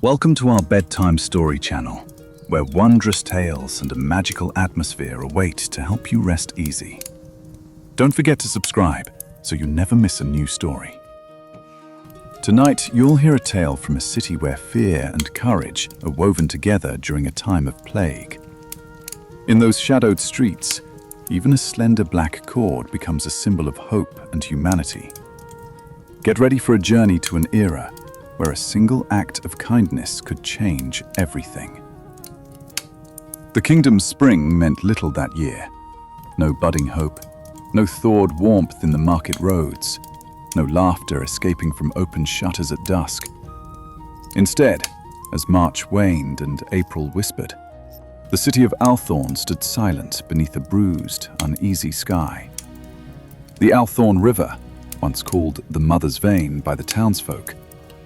Welcome to our bedtime story channel, where wondrous tales and a magical atmosphere await to help you rest easy. Don't forget to subscribe so you never miss a new story. Tonight, you'll hear a tale from a city where fear and courage are woven together during a time of plague. In those shadowed streets, even a slender black cord becomes a symbol of hope and humanity. Get ready for a journey to an era where a single act of kindness could change everything. The kingdom's spring meant little that year. No budding hope, no thawed warmth in the market roads, no laughter escaping from open shutters at dusk. Instead, as March waned and April whispered, the city of Althorn stood silent beneath a bruised, uneasy sky. The Althorn River, once called the Mother's Vein by the townsfolk,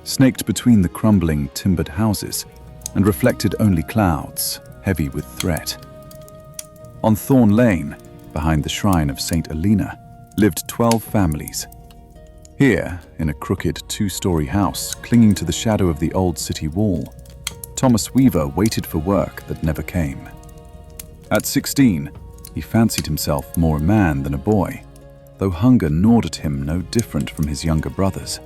snaked between the crumbling, timbered houses and reflected only clouds, heavy with threat. On Thorn Lane, behind the shrine of St. Elena, lived 12 families. Here, in a crooked two-story house clinging to the shadow of the old city wall, Thomas Weaver waited for work that never came. At 16, he fancied himself more a man than a boy, though hunger gnawed at him no different from his younger brothers.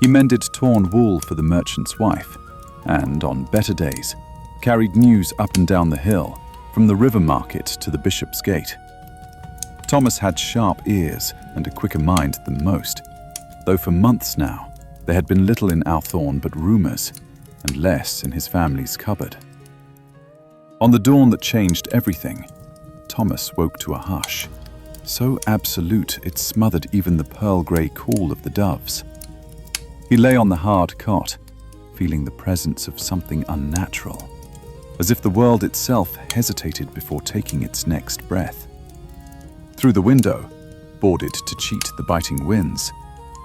He mended torn wool for the merchant's wife, and, on better days, carried news up and down the hill, from the river market to the bishop's gate. Thomas had sharp ears and a quicker mind than most, though for months now there had been little in Althorn but rumours, and less in his family's cupboard. On the dawn that changed everything, Thomas woke to a hush, so absolute it smothered even the pearl-grey call of the doves. He lay on the hard cot, feeling the presence of something unnatural, as if the world itself hesitated before taking its next breath. Through the window, boarded to cheat the biting winds,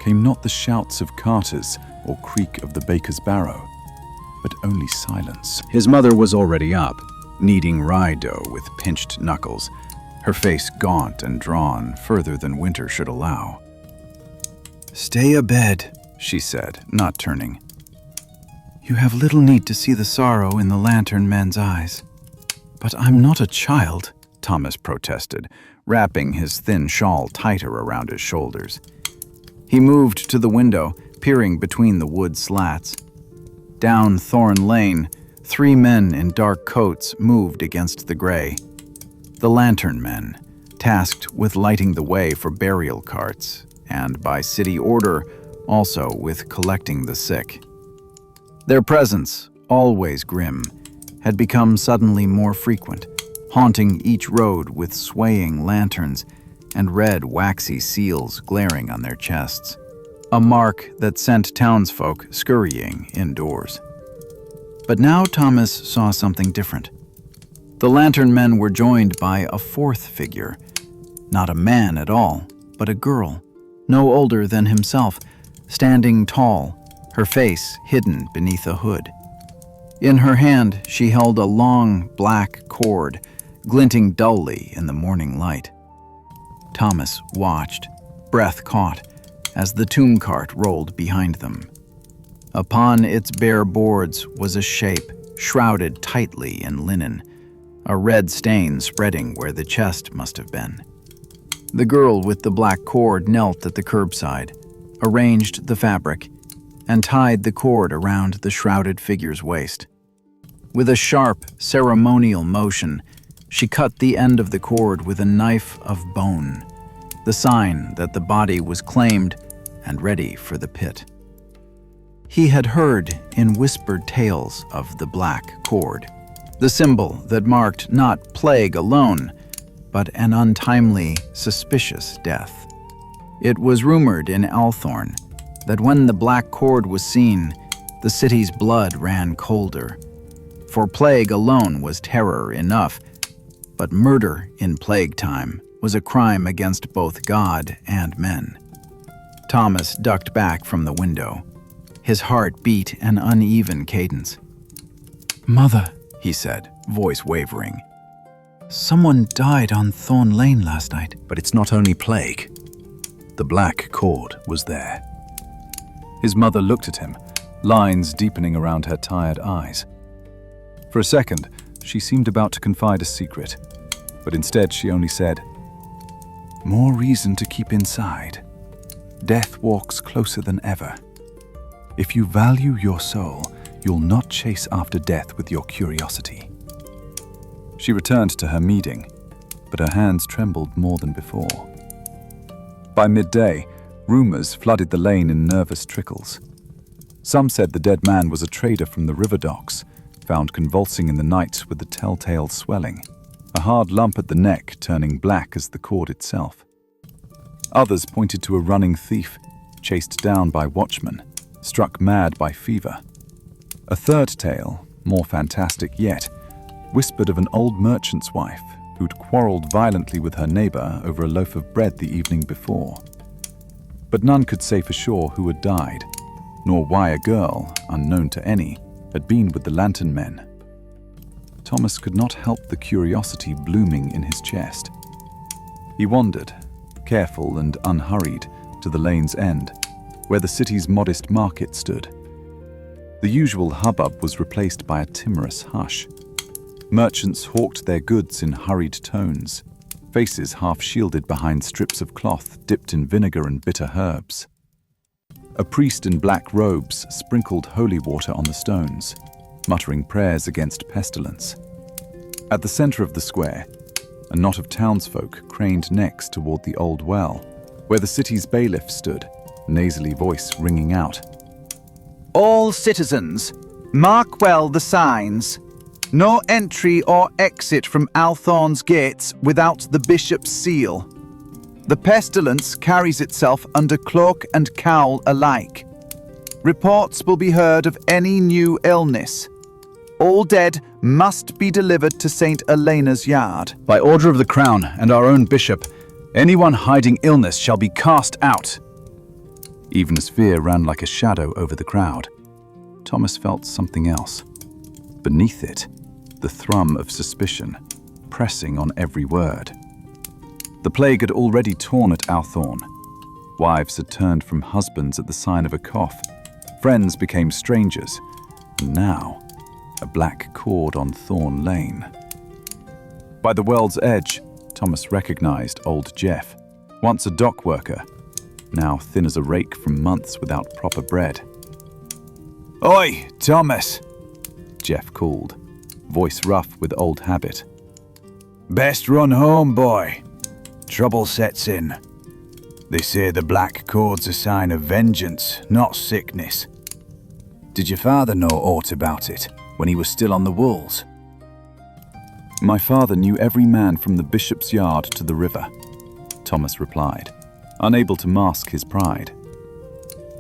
came not the shouts of carters or creak of the baker's barrow, but only silence. His mother was already up, kneading rye dough with pinched knuckles, her face gaunt and drawn further than winter should allow. "Stay abed," she said, not turning. "You have little need to see the sorrow in the lantern men's eyes." "But I'm not a child," Thomas protested, wrapping his thin shawl tighter around his shoulders. He moved to the window, peering between the wood slats. Down Thorn Lane, 3 men in dark coats moved against the gray. The lantern men, tasked with lighting the way for burial carts, and by city order, also with collecting the sick. Their presence, always grim, had become suddenly more frequent, haunting each road with swaying lanterns and red waxy seals glaring on their chests, a mark that sent townsfolk scurrying indoors. But now Thomas saw something different. The lantern men were joined by a 4th figure, not a man at all, but a girl, no older than himself, standing tall, her face hidden beneath a hood. In her hand, she held a long, black cord, glinting dully in the morning light. Thomas watched, breath caught, as the tomb cart rolled behind them. Upon its bare boards was a shape shrouded tightly in linen, a red stain spreading where the chest must have been. The girl with the black cord knelt at the curbside, arranged the fabric, and tied the cord around the shrouded figure's waist. With a sharp, ceremonial motion, she cut the end of the cord with a knife of bone, the sign that the body was claimed and ready for the pit. He had heard in whispered tales of the black cord, the symbol that marked not plague alone, but an untimely, suspicious death. It was rumored in Althorn that when the black cord was seen, the city's blood ran colder. For plague alone was terror enough, but murder in plague time was a crime against both God and men. Thomas ducked back from the window. His heart beat an uneven cadence. "Mother," he said, voice wavering, "someone died on Thorn Lane last night." But it's not only plague. The black cord was there. His mother looked at him, lines deepening around her tired eyes. For a second, she seemed about to confide a secret, but instead she only said, "More reason to keep inside. Death walks closer than ever. If you value your soul, you'll not chase after death with your curiosity." She returned to her meeting, but her hands trembled more than before. By midday, rumors flooded the lane in nervous trickles. Some said the dead man was a trader from the river docks, found convulsing in the night with the telltale swelling, a hard lump at the neck turning black as the cord itself. Others pointed to a running thief, chased down by watchmen, struck mad by fever. A third tale, more fantastic yet, whispered of an old merchant's wife who'd quarreled violently with her neighbor over a loaf of bread the evening before. But none could say for sure who had died, nor why a girl, unknown to any, had been with the lantern men. Thomas could not help the curiosity blooming in his chest. He wandered, careful and unhurried, to the lane's end, where the city's modest market stood. The usual hubbub was replaced by a timorous hush. Merchants hawked their goods in hurried tones, faces half shielded behind strips of cloth dipped in vinegar and bitter herbs. A priest in black robes sprinkled holy water on the stones, muttering prayers against pestilence. At the center of the square, a knot of townsfolk craned necks toward the old well, where the city's bailiff stood, nasally voice ringing out. "All citizens, mark well the signs. No entry or exit from Althorn's gates without the bishop's seal. The pestilence carries itself under cloak and cowl alike. Reports will be heard of any new illness. All dead must be delivered to St. Elena's yard. By order of the crown and our own bishop, anyone hiding illness shall be cast out." Even as fear ran like a shadow over the crowd, Thomas felt something else. Beneath it, the thrum of suspicion, pressing on every word. The plague had already torn at Althorn. Wives had turned from husbands at the sign of a cough. Friends became strangers. And now, a black cord on Thorn Lane. By the well's edge, Thomas recognized old Jeff, once a dock worker, now thin as a rake from months without proper bread. "Oi, Thomas," Jeff called, voice rough with old habit. "Best run home, boy. Trouble sets in. They say the black cord's a sign of vengeance, not sickness. Did your father know aught about it when he was still on the wolds?" "My father knew every man from the bishop's yard to the river," Thomas replied, unable to mask his pride.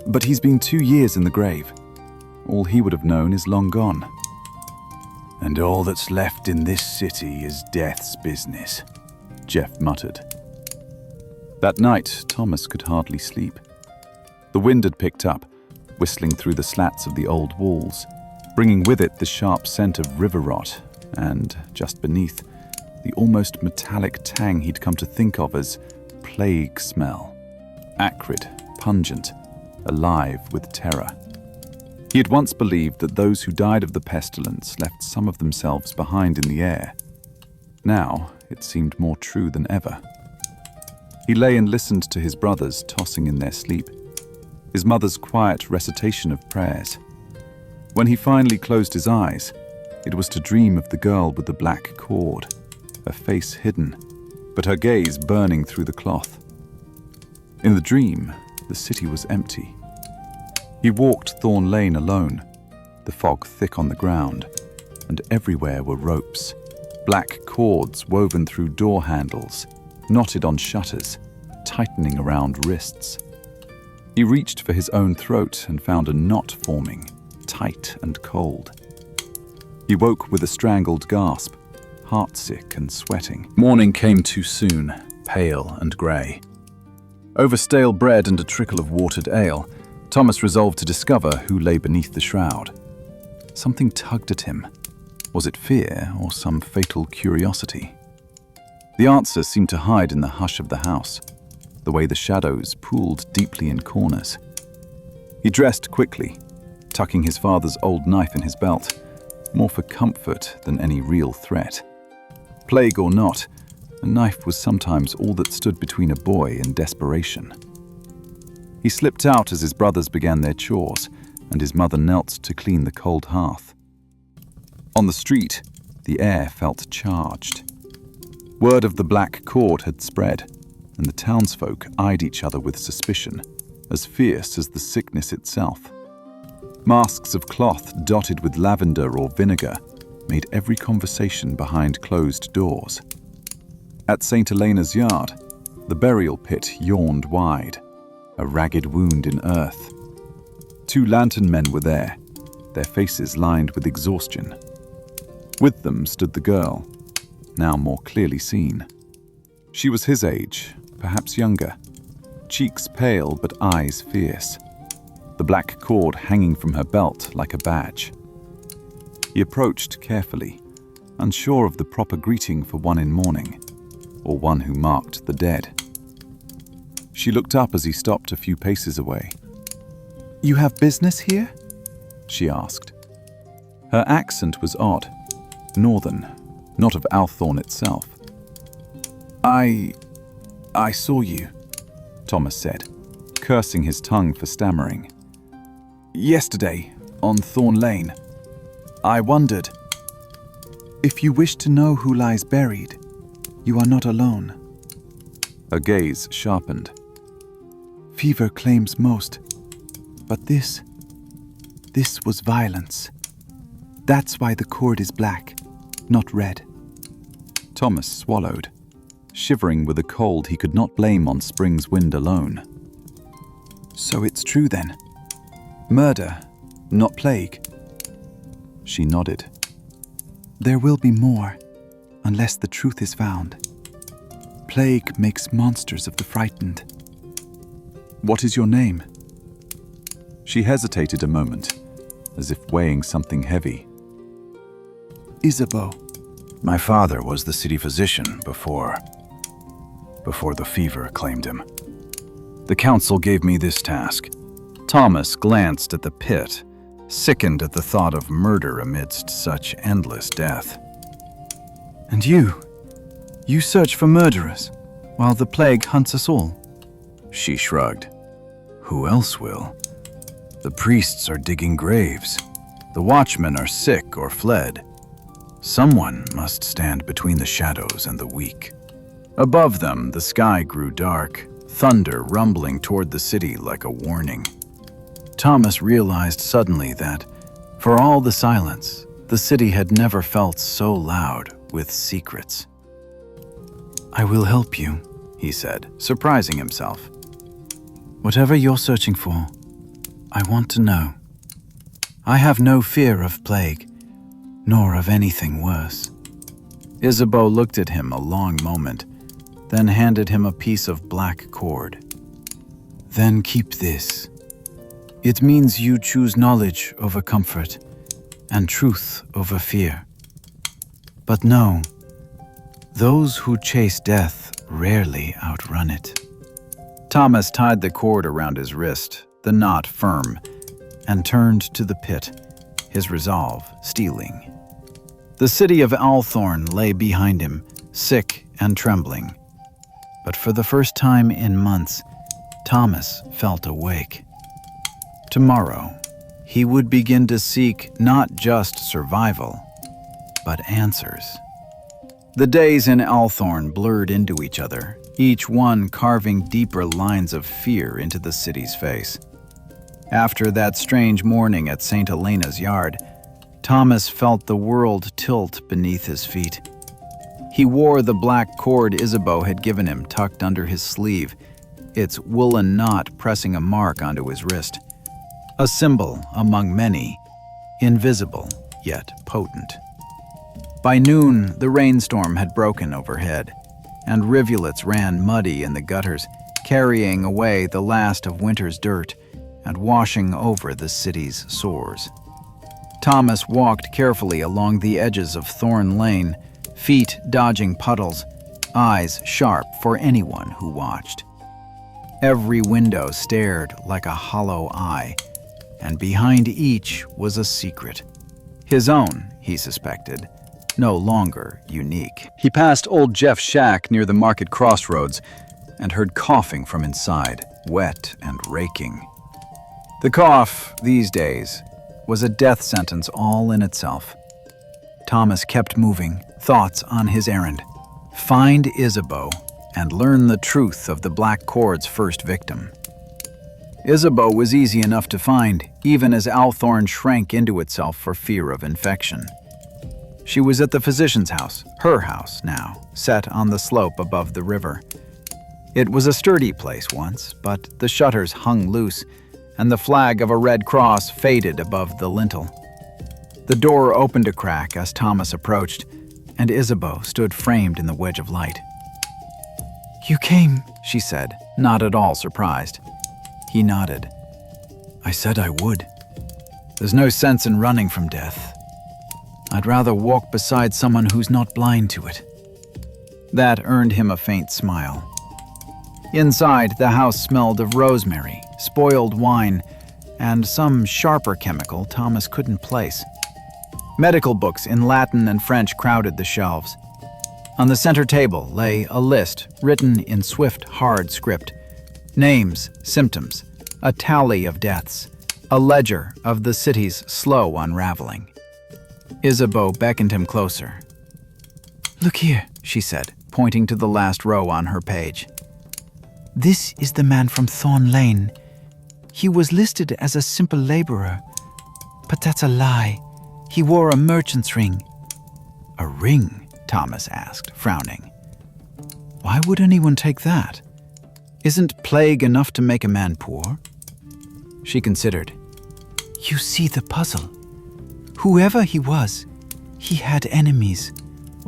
"But he's been 2 years in the grave. All he would have known is long gone." "And all that's left in this city is death's business," Jeff muttered. That night, Thomas could hardly sleep. The wind had picked up, whistling through the slats of the old walls, bringing with it the sharp scent of river rot and, just beneath, the almost metallic tang he'd come to think of as plague smell. Acrid, pungent, alive with terror. He had once believed that those who died of the pestilence left some of themselves behind in the air. Now, it seemed more true than ever. He lay and listened to his brothers tossing in their sleep, his mother's quiet recitation of prayers. When he finally closed his eyes, it was to dream of the girl with the black cord, her face hidden, but her gaze burning through the cloth. In the dream, the city was empty. He walked Thorn Lane alone, the fog thick on the ground, and everywhere were ropes, black cords woven through door handles, knotted on shutters, tightening around wrists. He reached for his own throat and found a knot forming, tight and cold. He woke with a strangled gasp, heartsick and sweating. Morning came too soon, pale and grey. Over stale bread and a trickle of watered ale, Thomas resolved to discover who lay beneath the shroud. Something tugged at him. Was it fear or some fatal curiosity? The answer seemed to hide in the hush of the house, the way the shadows pooled deeply in corners. He dressed quickly, tucking his father's old knife in his belt, more for comfort than any real threat. Plague or not, a knife was sometimes all that stood between a boy and desperation. He slipped out as his brothers began their chores, and his mother knelt to clean the cold hearth. On the street, the air felt charged. Word of the black cord had spread, and the townsfolk eyed each other with suspicion, as fierce as the sickness itself. Masks of cloth dotted with lavender or vinegar made every conversation behind closed doors. At St. Helena's yard, the burial pit yawned wide, a ragged wound in earth. 2 lantern men were there, their faces lined with exhaustion. With them stood the girl, now more clearly seen. She was his age, perhaps younger, cheeks pale but eyes fierce, the black cord hanging from her belt like a badge. He approached carefully, unsure of the proper greeting for one in mourning, or one who marked the dead. She looked up as he stopped a few paces away. You have business here? She asked. Her accent was odd, northern, not of Althorn itself. I saw you, Thomas said, cursing his tongue for stammering. Yesterday, on Thorn Lane. I wondered. If you wish to know who lies buried, you are not alone. Her gaze sharpened. Fever claims most, but this was violence. That's why the cord is black, not red. Thomas swallowed, shivering with a cold he could not blame on spring's wind alone. So it's true then. Murder, not plague. She nodded. There will be more, unless the truth is found. Plague makes monsters of the frightened. What is your name? She hesitated a moment, as if weighing something heavy. Isabeau. My father was the city physician before the fever claimed him. The council gave me this task. Thomas glanced at the pit, sickened at the thought of murder amidst such endless death. And you search for murderers, while the plague hunts us all. She shrugged. Who else will? The priests are digging graves. The watchmen are sick or fled. Someone must stand between the shadows and the weak. Above them, the sky grew dark, thunder rumbling toward the city like a warning. Thomas realized suddenly that, for all the silence, the city had never felt so loud with secrets. I will help you, he said, surprising himself. Whatever you're searching for, I want to know. I have no fear of plague, nor of anything worse. Isabeau looked at him a long moment, then handed him a piece of black cord. Then keep this. It means you choose knowledge over comfort, and truth over fear. But know, those who chase death rarely outrun it. Thomas tied the cord around his wrist, the knot firm, and turned to the pit, his resolve steeling. The city of Althorn lay behind him, sick and trembling. But for the first time in months, Thomas felt awake. Tomorrow, he would begin to seek not just survival, but answers. The days in Althorn blurred into each other, each one carving deeper lines of fear into the city's face. After that strange morning at St. Helena's yard, Thomas felt the world tilt beneath his feet. He wore the black cord Isabeau had given him tucked under his sleeve, its woolen knot pressing a mark onto his wrist. A symbol among many, invisible yet potent. By noon, the rainstorm had broken overhead, and rivulets ran muddy in the gutters, carrying away the last of winter's dirt and washing over the city's sores. Thomas walked carefully along the edges of Thorn Lane, feet dodging puddles, eyes sharp for anyone who watched. Every window stared like a hollow eye, and behind each was a secret. His own, he suspected, no longer unique. He passed old Jeff's shack near the market crossroads and heard coughing from inside, wet and raking. The cough, these days, was a death sentence all in itself. Thomas kept moving, thoughts on his errand. Find Isabeau and learn the truth of the Black Cord's first victim. Isabeau was easy enough to find, even as Althorn shrank into itself for fear of infection. She was at the physician's house, her house now, set on the slope above the river. It was a sturdy place once, but the shutters hung loose, and the flag of a red cross faded above the lintel. The door opened a crack as Thomas approached, and Isabeau stood framed in the wedge of light. "You came," she said, not at all surprised. He nodded. "I said I would. There's no sense in running from death. I'd rather walk beside someone who's not blind to it." That earned him a faint smile. Inside, the house smelled of rosemary, spoiled wine, and some sharper chemical Thomas couldn't place. Medical books in Latin and French crowded the shelves. On the center table lay a list written in swift, hard script. Names, symptoms, a tally of deaths, a ledger of the city's slow unraveling. Isabeau beckoned him closer. "Look here," she said, pointing to the last row on her page. "This is the man from Thorn Lane. He was listed as a simple laborer. But that's a lie. He wore a merchant's ring." "A ring?" Thomas asked, frowning. "Why would anyone take that? Isn't plague enough to make a man poor?" She considered. "You see the puzzle. Whoever he was, he had enemies,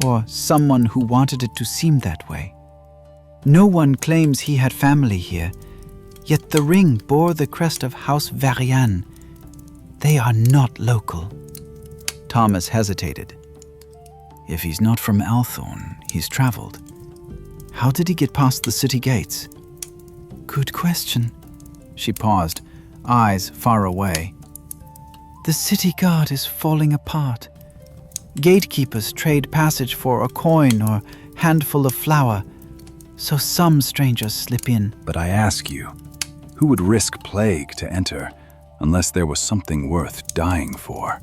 or someone who wanted it to seem that way. No one claims he had family here, yet the ring bore the crest of House Varian. They are not local." Thomas hesitated. "If he's not from Althorn, he's traveled. How did he get past the city gates?" "Good question." She paused, eyes far away. "The city guard is falling apart. Gatekeepers trade passage for a coin or handful of flour, so some strangers slip in." But I ask you, who would risk plague to enter unless there was something worth dying for?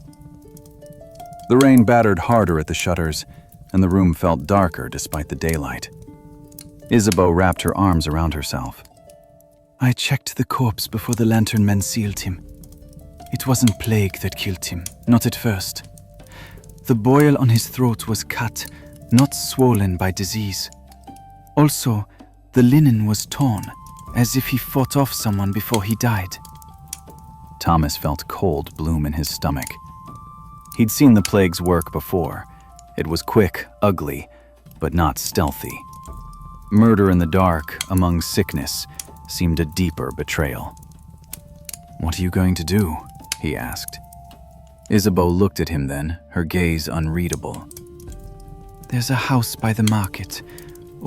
The rain battered harder at the shutters, and the room felt darker despite the daylight. Isabeau wrapped her arms around herself. "I checked the corpse before the lantern men sealed him. It wasn't plague that killed him, not at first. The boil on his throat was cut, not swollen by disease. Also, the linen was torn, as if he fought off someone before he died." Thomas felt cold bloom in his stomach. He'd seen the plague's work before. It was quick, ugly, but not stealthy. Murder in the dark, among sickness, seemed a deeper betrayal. "What are you going to do?" he asked. Isabeau looked at him then, her gaze unreadable. "There's a house by the market.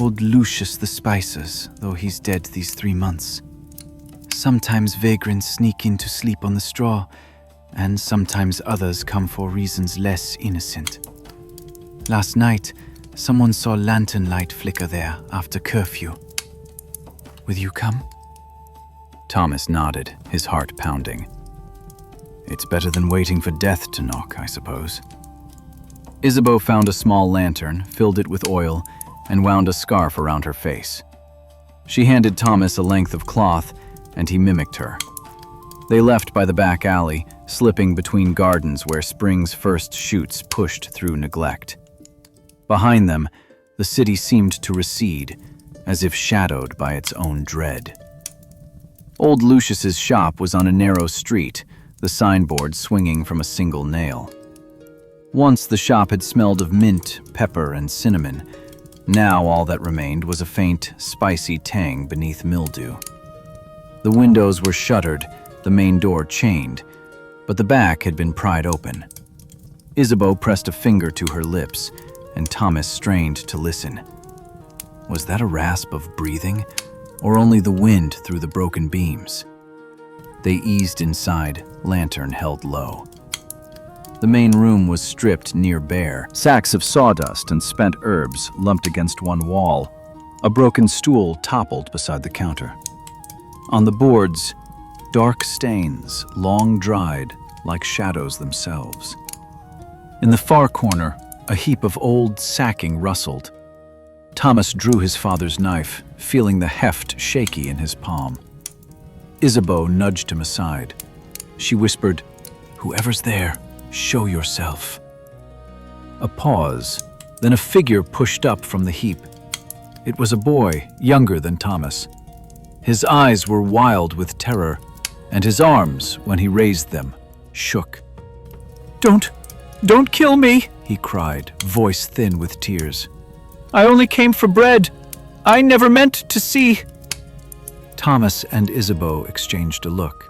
Old Lucius the Spicer's, though he's dead these 3 months. Sometimes vagrants sneak in to sleep on the straw, and sometimes others come for reasons less innocent. Last night, someone saw lantern light flicker there after curfew. Will you come?" Thomas nodded, his heart pounding. It's better than waiting for death to knock, I suppose. Isabeau found a small lantern, filled it with oil, and wound a scarf around her face. She handed Thomas a length of cloth, and he mimicked her. They left by the back alley, slipping between gardens where spring's first shoots pushed through neglect. Behind them, the city seemed to recede, as if shadowed by its own dread. Old Lucius's shop was on a narrow street, the signboard swinging from a single nail. Once the shop had smelled of mint, pepper, and cinnamon. Now all that remained was a faint, spicy tang beneath mildew. The windows were shuttered, the main door chained, but the back had been pried open. Isabeau pressed a finger to her lips, and Thomas strained to listen. Was that a rasp of breathing, or only the wind through the broken beams? They eased inside, lantern held low. The main room was stripped near bare. Sacks of sawdust and spent herbs lumped against one wall. A broken stool toppled beside the counter. On the boards, dark stains, long dried, like shadows themselves. In the far corner, a heap of old sacking rustled. Thomas drew his father's knife, feeling the heft shaky in his palm. Isabeau nudged him aside. She whispered, "Whoever's there, show yourself." A pause, then a figure pushed up from the heap. It was a boy, younger than Thomas. His eyes were wild with terror, and his arms, when he raised them, shook. Don't kill me," he cried, voice thin with tears. "I only came for bread. I never meant to see." Thomas and Isabeau exchanged a look.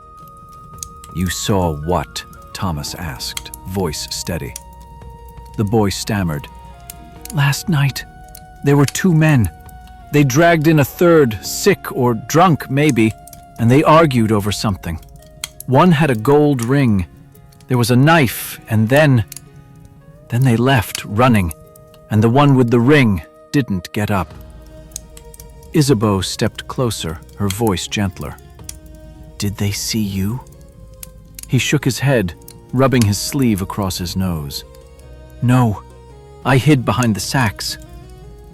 "You saw what?" Thomas asked, voice steady. The boy stammered. "Last night, there were 2 men. They dragged in a third, sick or drunk maybe, and they argued over something. One had a gold ring. There was a knife, and then they left, running, and the one with the ring didn't get up." Isabeau stepped closer, her voice gentler. "Did they see you?" He shook his head, rubbing his sleeve across his nose. "No, I hid behind the sacks.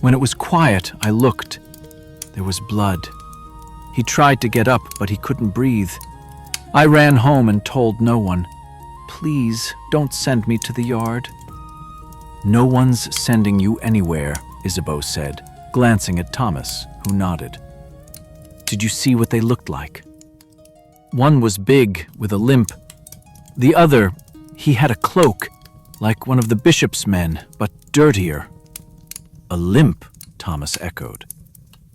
When it was quiet, I looked. There was blood. He tried to get up, but he couldn't breathe. I ran home and told no one. Please, don't send me to the yard." "No one's sending you anywhere," Isabeau said, glancing at Thomas, who nodded. "Did you see what they looked like?" "One was big, with a limp. The other, he had a cloak, like one of the bishop's men, but dirtier." "A limp," Thomas echoed.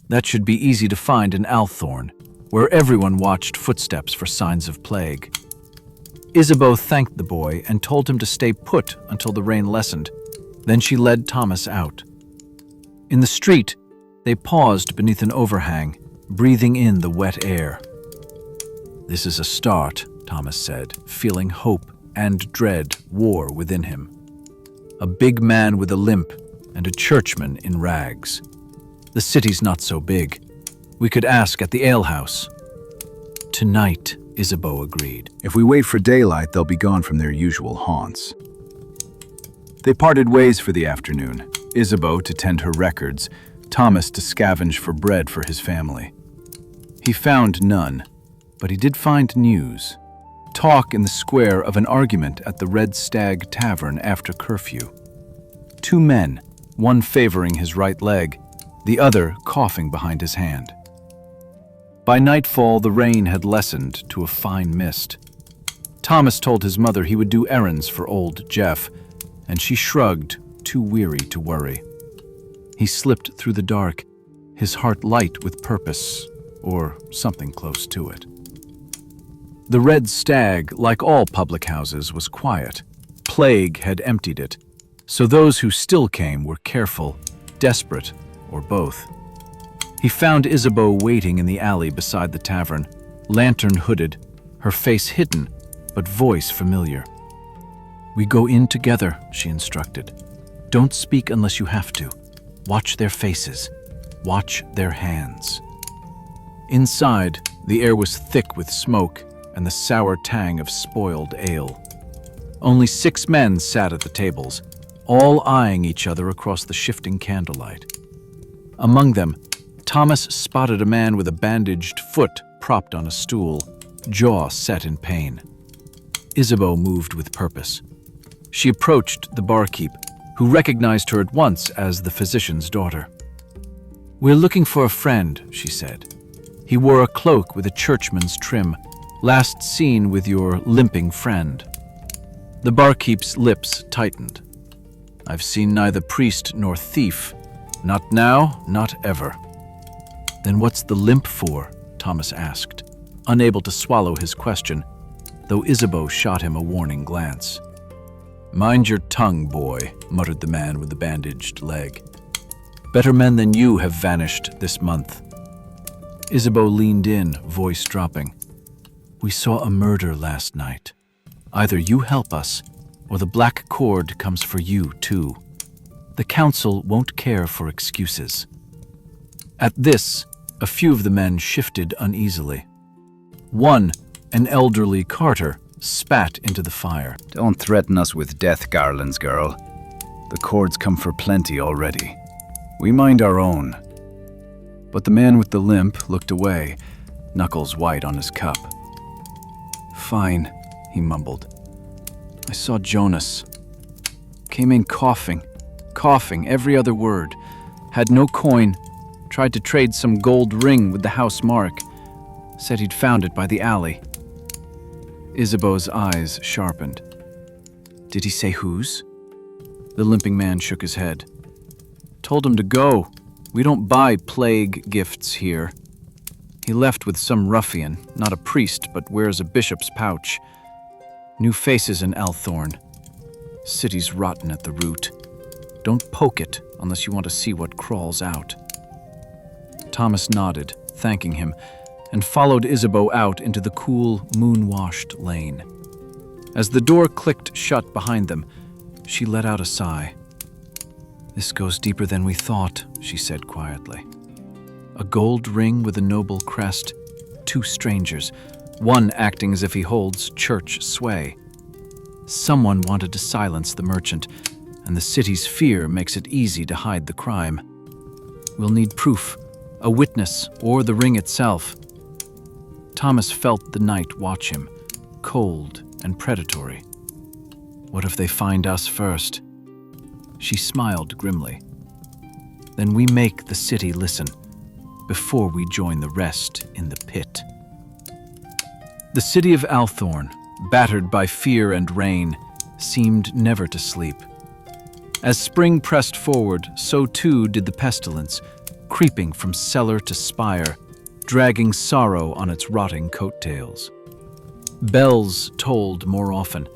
"That should be easy to find in Althorn, where everyone watched footsteps for signs of plague." Isabeau thanked the boy and told him to stay put until the rain lessened. Then she led Thomas out. In the street, they paused beneath an overhang, breathing in the wet air. "This is a start," Thomas said, feeling hope and dread war within him. A big man with a limp and a churchman in rags. The city's not so big. We could ask at the alehouse. "Tonight," Isabeau agreed. If we wait for daylight, they'll be gone from their usual haunts. They parted ways for the afternoon, Isabeau to tend her records, Thomas to scavenge for bread for his family. He found none, but he did find news. Talk in the square of an argument at the Red Stag Tavern after curfew. 2 men, one favoring his right leg, the other coughing behind his hand. By nightfall, the rain had lessened to a fine mist. Thomas told his mother he would do errands for old Jeff, and she shrugged, too weary to worry. He slipped through the dark, his heart light with purpose, or something close to it. The Red Stag, like all public houses, was quiet. Plague had emptied it, so those who still came were careful, desperate, or both. He found Isabeau waiting in the alley beside the tavern, lantern hooded, her face hidden, but voice familiar. "We go in together," she instructed. "Don't speak unless you have to. Watch their faces. Watch their hands." Inside, the air was thick with smoke and the sour tang of spoiled ale. Only 6 men sat at the tables, all eyeing each other across the shifting candlelight. Among them, Thomas spotted a man with a bandaged foot propped on a stool, jaw set in pain. Isabeau moved with purpose. She approached the barkeep, who recognized her at once as the physician's daughter. "We're looking for a friend," she said. "He wore a cloak with a churchman's trim, last seen with your limping friend." The barkeep's lips tightened. "I've seen neither priest nor thief. Not now, not ever." "Then what's the limp for?" Thomas asked, unable to swallow his question, though Isabeau shot him a warning glance. "Mind your tongue, boy," muttered the man with the bandaged leg. "Better men than you have vanished this month." Isabeau leaned in, voice dropping. We saw a murder last night. Either you help us, or the black cord comes for you too. The council won't care for excuses." At this, a few of the men shifted uneasily. One, an elderly carter, spat into the fire. Don't threaten us with death garlands, girl. The cords come for plenty already. We mind our own. But the man with the limp looked away, knuckles white on his cup. "Fine," he mumbled. "I saw Jonas. Came in coughing every other word. Had no coin. Tried to trade some gold ring with the house mark. Said he'd found it by the alley." Isabeau's eyes sharpened. "Did he say whose?" The limping man shook his head. "Told him to go. We don't buy plague gifts here. He left with some ruffian, not a priest, but wears a bishop's pouch. New faces in Althorn. City's rotten at the root. Don't poke it unless you want to see what crawls out." Thomas nodded, thanking him, and followed Isabeau out into the cool, moon-washed lane. As the door clicked shut behind them, she let out a sigh. "This goes deeper than we thought," she said quietly. A gold ring with a noble crest, two strangers, one acting as if he holds church sway. Someone wanted to silence the merchant, and the city's fear makes it easy to hide the crime. We'll need proof, a witness, or the ring itself. Thomas felt the night watch him, cold and predatory. What if they find us first? She smiled grimly. Then we make the city listen, before we join the rest in the pit. The city of Althorn, battered by fear and rain, seemed never to sleep. As spring pressed forward, so too did the pestilence, creeping from cellar to spire, dragging sorrow on its rotting coattails. Bells tolled more often,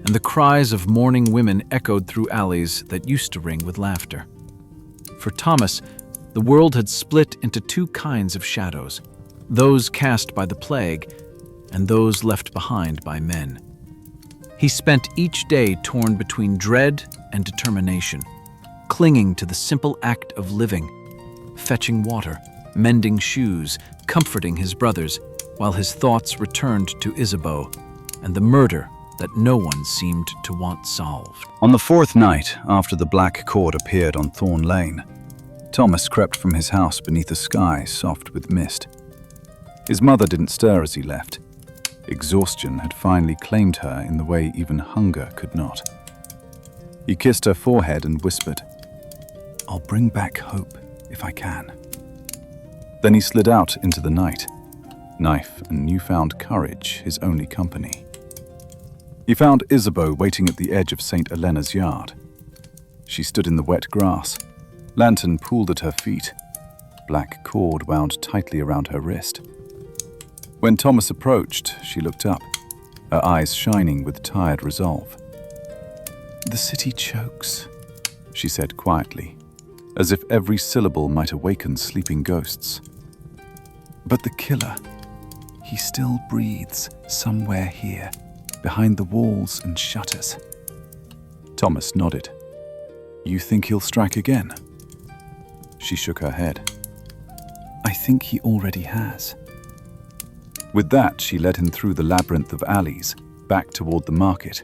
and the cries of mourning women echoed through alleys that used to ring with laughter. For Thomas, the world had split into two kinds of shadows, those cast by the plague and those left behind by men. He spent each day torn between dread and determination, clinging to the simple act of living, fetching water, mending shoes, comforting his brothers, while his thoughts returned to Isabeau and the murder that no one seemed to want solved. On the fourth night, after the black cord appeared on Thorn Lane, Thomas crept from his house beneath a sky soft with mist. His mother didn't stir as he left. Exhaustion had finally claimed her in the way even hunger could not. He kissed her forehead and whispered, "I'll bring back hope if I can." Then he slid out into the night, knife and newfound courage his only company. He found Isabeau waiting at the edge of St. Elena's yard. She stood in the wet grass, lantern pooled at her feet, black cord wound tightly around her wrist. When Thomas approached, she looked up, her eyes shining with tired resolve. "The city chokes," she said quietly, as if every syllable might awaken sleeping ghosts. "But the killer, he still breathes somewhere here, behind the walls and shutters." Thomas nodded. "You think he'll strike again?" She shook her head. "I think he already has." With that, she led him through the labyrinth of alleys, back toward the market,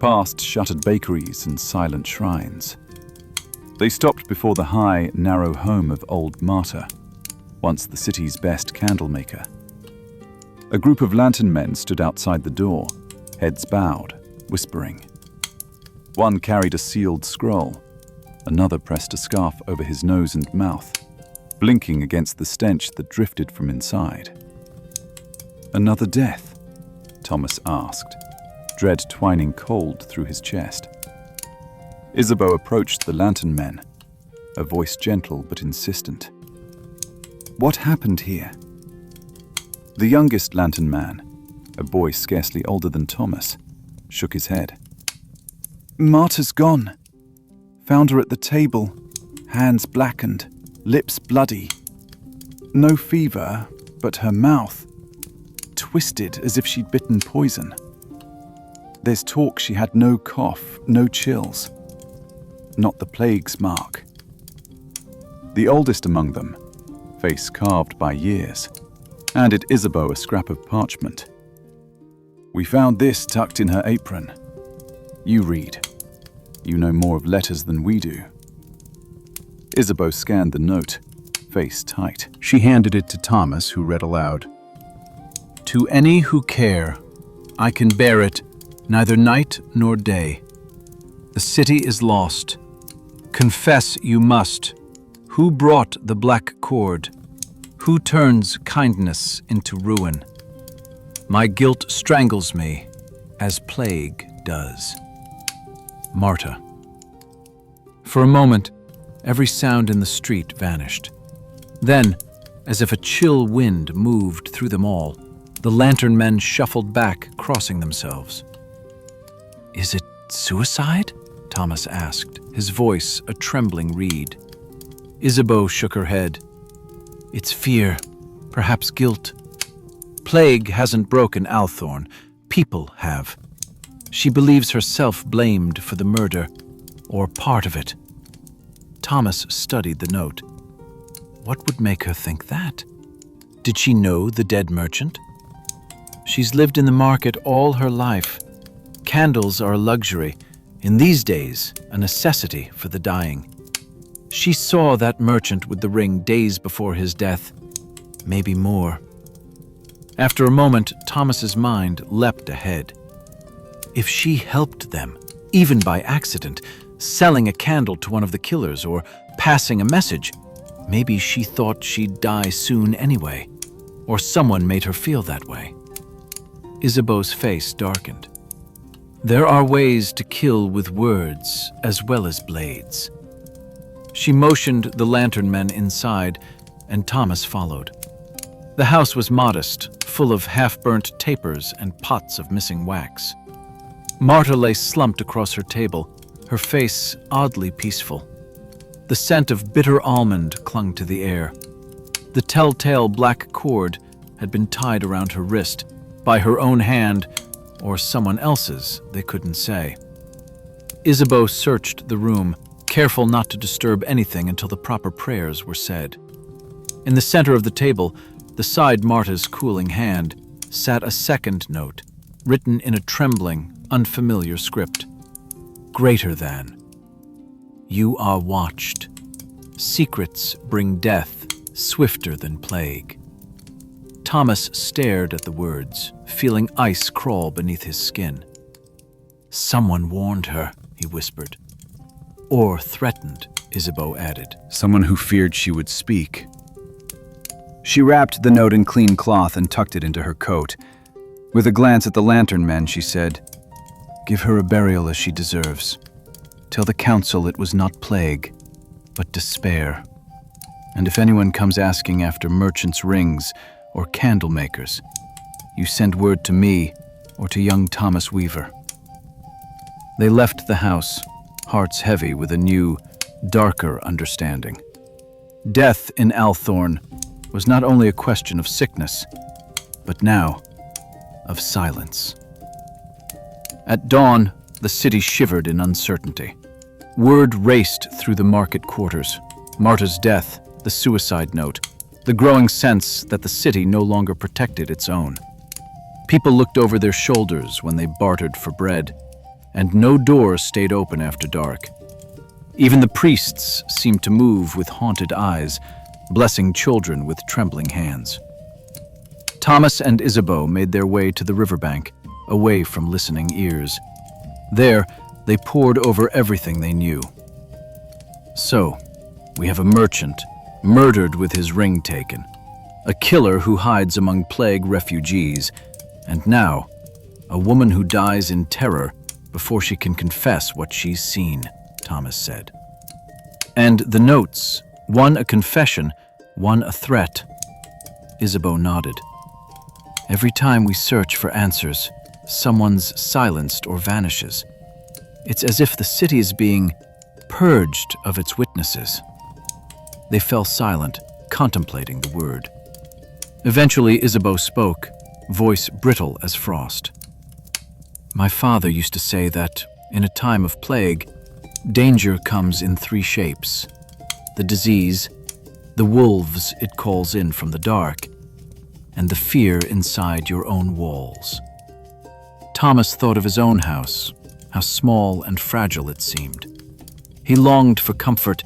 past shuttered bakeries and silent shrines. They stopped before the high, narrow home of old Martyr, once the city's best candlemaker. A group of lantern men stood outside the door, heads bowed, whispering. One carried a sealed scroll, another pressed a scarf over his nose and mouth, blinking against the stench that drifted from inside. "Another death?" Thomas asked, dread twining cold through his chest. Isabeau approached the lantern men, a voice gentle but insistent. "What happened here?" The youngest lantern man, a boy scarcely older than Thomas, shook his head. "Martyr's gone. Found her at the table, hands blackened, lips bloody. No fever, but her mouth twisted as if she'd bitten poison. There's talk she had no cough, no chills. Not the plague's mark. The oldest among them, face carved by years, handed Isabeau a scrap of parchment. "We found this tucked in her apron. You read. You know more of letters than we do." Isabeau scanned the note, face tight. She handed it to Thomas, who read aloud. "To any who care, I can bear it, neither night nor day. The city is lost. Confess you must. Who brought the black cord? Who turns kindness into ruin? My guilt strangles me, as plague does. Marta." For a moment, every sound in the street vanished. Then, as if a chill wind moved through them all, the lantern men shuffled back, crossing themselves. "Is it suicide?" Thomas asked, his voice a trembling reed. Isabeau shook her head. "It's fear, perhaps guilt. Plague hasn't broken Althorn. People have. She believes herself blamed for the murder, or part of it." Thomas studied the note. What would make her think that? Did she know the dead merchant? She's lived in the market all her life. Candles are a luxury, in these days a necessity for the dying. She saw that merchant with the ring days before his death, maybe more. After a moment, Thomas's mind leapt ahead. If she helped them, even by accident, selling a candle to one of the killers or passing a message, maybe she thought she'd die soon anyway, or someone made her feel that way. Isabeau's face darkened. There are ways to kill with words as well as blades. She motioned the lantern men inside, and Thomas followed. The house was modest, full of half-burnt tapers and pots of missing wax. Marta lay slumped across her table, her face oddly peaceful. The scent of bitter almond clung to the air. The telltale black cord had been tied around her wrist, by her own hand, or someone else's, they couldn't say. Isabeau searched the room, careful not to disturb anything until the proper prayers were said. In the center of the table, beside Marta's cooling hand, sat a second note, written in a trembling, unfamiliar script. Greater than. You are watched. Secrets bring death swifter than plague. Thomas stared at the words, feeling ice crawl beneath his skin. Someone warned her, he whispered. Or threatened, Isabeau added. Someone who feared she would speak. She wrapped the note in clean cloth and tucked it into her coat. With a glance at the lantern men, she said, Give her a burial as she deserves. Tell the council it was not plague, but despair. And if anyone comes asking after merchants' rings or candle makers, you send word to me or to young Thomas Weaver. They left the house, hearts heavy with a new, darker understanding. Death in Althorn was not only a question of sickness, but now of silence. At dawn, the city shivered in uncertainty. Word raced through the market quarters. Marta's death, the suicide note, the growing sense that the city no longer protected its own. People looked over their shoulders when they bartered for bread, and no doors stayed open after dark. Even the priests seemed to move with haunted eyes, blessing children with trembling hands. Thomas and Isabeau made their way to the riverbank, away from listening ears. There, they pored over everything they knew. So, we have a merchant, murdered with his ring taken, a killer who hides among plague refugees, and now, a woman who dies in terror before she can confess what she's seen, Thomas said. And the notes, one a confession, one a threat. Isabeau nodded. Every time we search for answers, someone's silenced or vanishes. It's as if the city is being purged of its witnesses. They fell silent, contemplating the word. Eventually, Isabeau spoke, voice brittle as frost. My father used to say that, in a time of plague, danger comes in 3 shapes: the disease, the wolves it calls in from the dark, and the fear inside your own walls. Thomas thought of his own house, how small and fragile it seemed. He longed for comfort,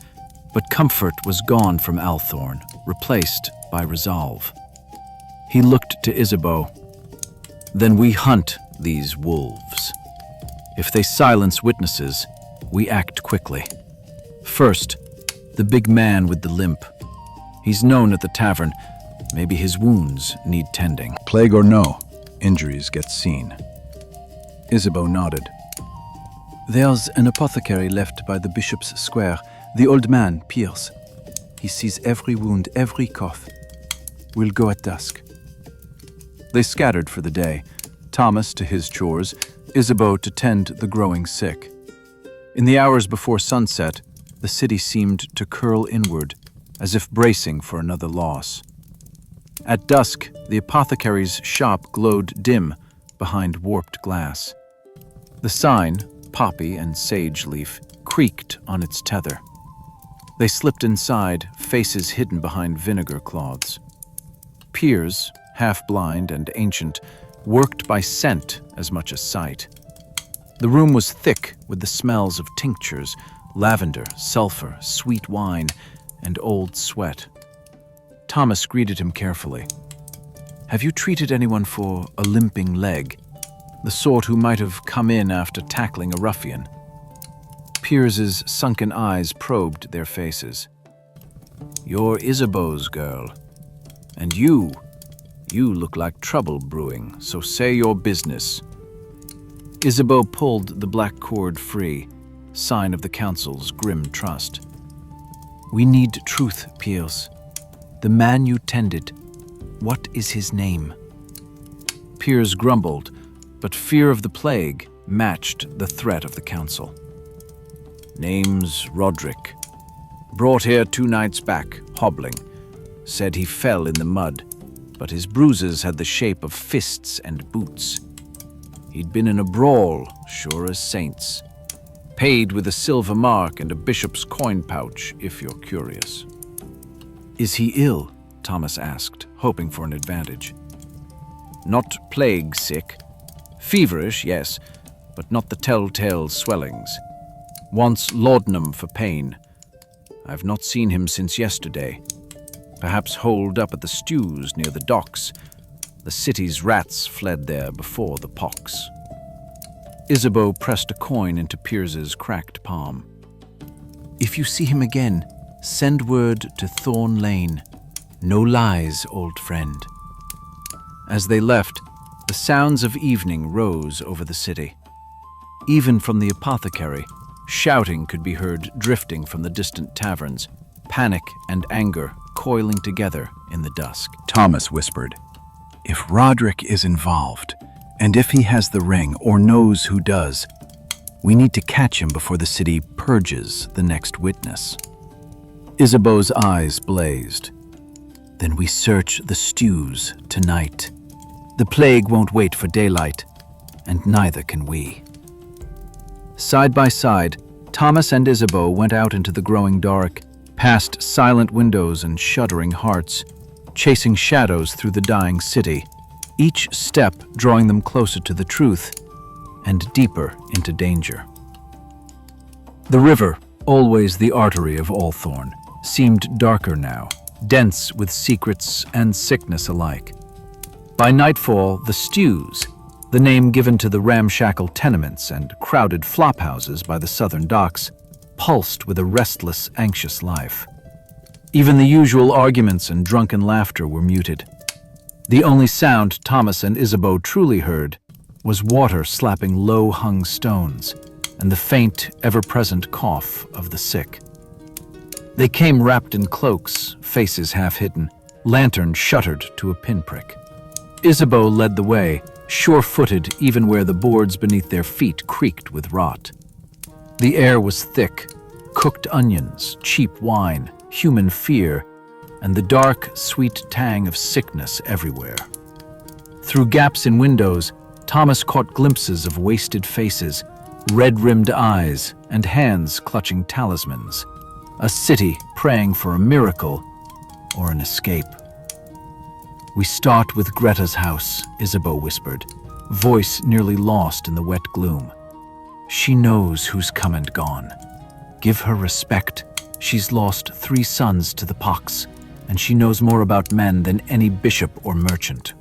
but comfort was gone from Althorn, replaced by resolve. He looked to Isabeau. Then we hunt these wolves. If they silence witnesses, we act quickly. First, the big man with the limp. He's known at the tavern. Maybe his wounds need tending. Plague or no, injuries get seen. Isabeau nodded. There's an apothecary left by the Bishop's Square, the old man, Pierce. He sees every wound, every cough. We'll go at dusk. They scattered for the day, Thomas to his chores, Isabeau to tend the growing sick. In the hours before sunset, the city seemed to curl inward, as if bracing for another loss. At dusk, the apothecary's shop glowed dim behind warped glass. The sign, poppy and sage leaf, creaked on its tether. They slipped inside, faces hidden behind vinegar cloths. Piers, half-blind and ancient, worked by scent as much as sight. The room was thick with the smells of tinctures, lavender, sulfur, sweet wine, and old sweat. Thomas greeted him carefully. "Have you treated anyone for a limping leg? The sort who might have come in after tackling a ruffian?" Piers's sunken eyes probed their faces. "You're Isabeau's girl. And you look like trouble brewing, so say your business." Isabeau pulled the black cord free, sign of the council's grim trust. "We need truth, Piers. The man you tended, what is his name?" Piers grumbled, but fear of the plague matched the threat of the council. "Name's Roderick. Brought here 2 nights back, hobbling. Said he fell in the mud, but his bruises had the shape of fists and boots. He'd been in a brawl, sure as saints. Paid with a silver mark and a bishop's coin pouch, if you're curious." "Is he ill?" Thomas asked, hoping for an advantage. "Not plague sick. Feverish, yes, but not the telltale swellings. Wants laudanum for pain. I've not seen him since yesterday. Perhaps holed up at the stews near the docks. The city's rats fled there before the pox." Isabeau pressed a coin into Piers's cracked palm. "If you see him again, send word to Thorn Lane. No lies, old friend." As they left, the sounds of evening rose over the city. Even from the apothecary, shouting could be heard drifting from the distant taverns, panic and anger coiling together in the dusk. Thomas whispered, "If Roderick is involved, and if he has the ring or knows who does, we need to catch him before the city purges the next witness." Isabeau's eyes blazed. "Then we search the stews tonight. The plague won't wait for daylight, and neither can we." Side by side, Thomas and Isabeau went out into the growing dark, past silent windows and shuddering hearts, chasing shadows through the dying city, each step drawing them closer to the truth and deeper into danger. The river, always the artery of Althorn, seemed darker now, dense with secrets and sickness alike. By nightfall, the stews, the name given to the ramshackle tenements and crowded flophouses by the southern docks, pulsed with a restless, anxious life. Even the usual arguments and drunken laughter were muted. The only sound Thomas and Isabeau truly heard was water slapping low-hung stones and the faint, ever-present cough of the sick. They came wrapped in cloaks, faces half-hidden, lanterns shuttered to a pinprick. Isabeau led the way, sure-footed even where the boards beneath their feet creaked with rot. The air was thick, cooked onions, cheap wine, human fear, and the dark, sweet tang of sickness everywhere. Through gaps in windows, Thomas caught glimpses of wasted faces, red-rimmed eyes, and hands clutching talismans. A city praying for a miracle or an escape. "We start with Greta's house," Isabeau whispered, voice nearly lost in the wet gloom. "She knows who's come and gone. Give her respect. She's lost 3 sons to the pox, and she knows more about men than any bishop or merchant."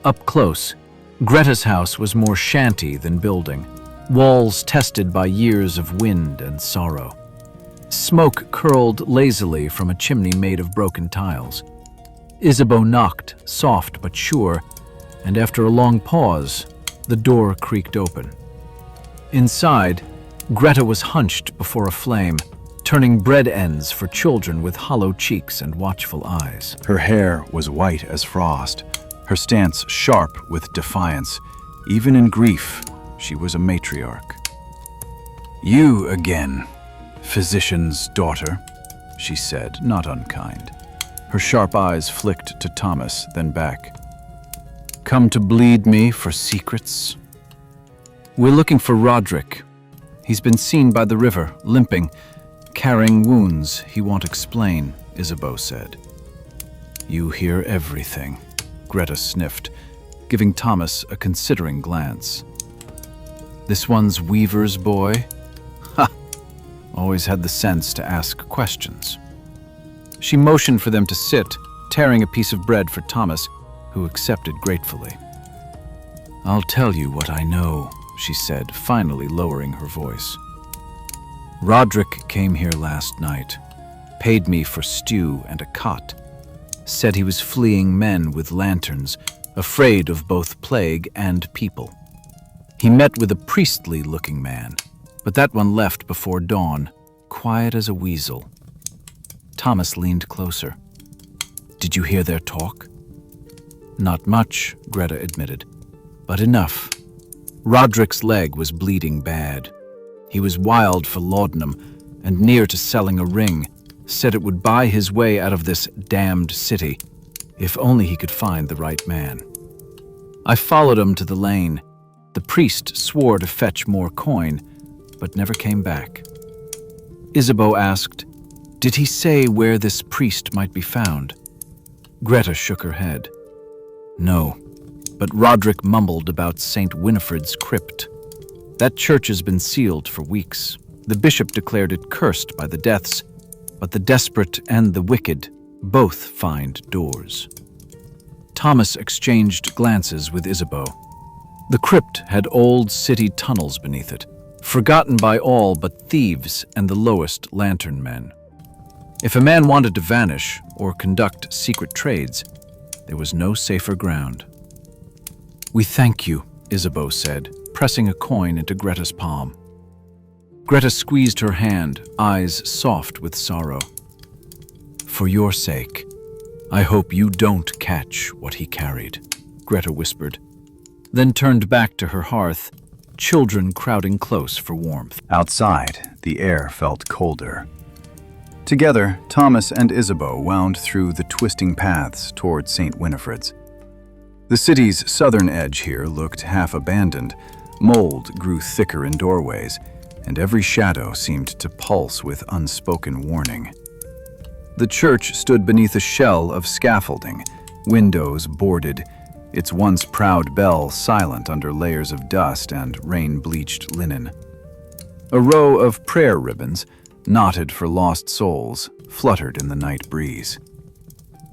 Up close, Greta's house was more shanty than building, walls tested by years of wind and sorrow. Smoke curled lazily from a chimney made of broken tiles. Isabeau knocked, soft but sure, and after a long pause, the door creaked open. Inside, Greta was hunched before a flame, turning bread ends for children with hollow cheeks and watchful eyes. Her hair was white as frost, her stance sharp with defiance. Even in grief, she was a matriarch. "You again, physician's daughter," she said, not unkind. Her sharp eyes flicked to Thomas, then back. "Come to bleed me for secrets?" "We're looking for Roderick. He's been seen by the river, limping, carrying wounds he won't explain," Isabeau said. "You hear everything," Greta sniffed, giving Thomas a considering glance. "This one's Weaver's boy? Ha! Always had the sense to ask questions." She motioned for them to sit, tearing a piece of bread for Thomas, who accepted gratefully. "I'll tell you what I know," she said, finally lowering her voice. "Roderick came here last night, paid me for stew and a cot, said he was fleeing men with lanterns, afraid of both plague and people. He met with a priestly-looking man, but that one left before dawn, quiet as a weasel." Thomas leaned closer. "Did you hear their talk?" "Not much," Greta admitted, "but enough. Roderick's leg was bleeding bad. He was wild for laudanum and near to selling a ring, said it would buy his way out of this damned city, if only he could find the right man. I followed him to the lane. The priest swore to fetch more coin, but never came back." Isabeau asked, "Did he say where this priest might be found?" Greta shook her head. "No, but Roderick mumbled about St. Winifred's crypt. That church has been sealed for weeks. The bishop declared it cursed by the deaths, but the desperate and the wicked both find doors." Thomas exchanged glances with Isabeau. The crypt had old city tunnels beneath it, forgotten by all but thieves and the lowest lantern men. If a man wanted to vanish or conduct secret trades, there was no safer ground. "We thank you," Isabeau said, pressing a coin into Greta's palm. Greta squeezed her hand, eyes soft with sorrow. "For your sake, I hope you don't catch what he carried," Greta whispered, then turned back to her hearth, children crowding close for warmth. Outside, the air felt colder. Together, Thomas and Isabeau wound through the twisting paths toward St. Winifred's. The city's southern edge here looked half abandoned. Mold grew thicker in doorways, and every shadow seemed to pulse with unspoken warning. The church stood beneath a shell of scaffolding, windows boarded, its once proud bell silent under layers of dust and rain-bleached linen. A row of prayer ribbons, knotted for lost souls, fluttered in the night breeze.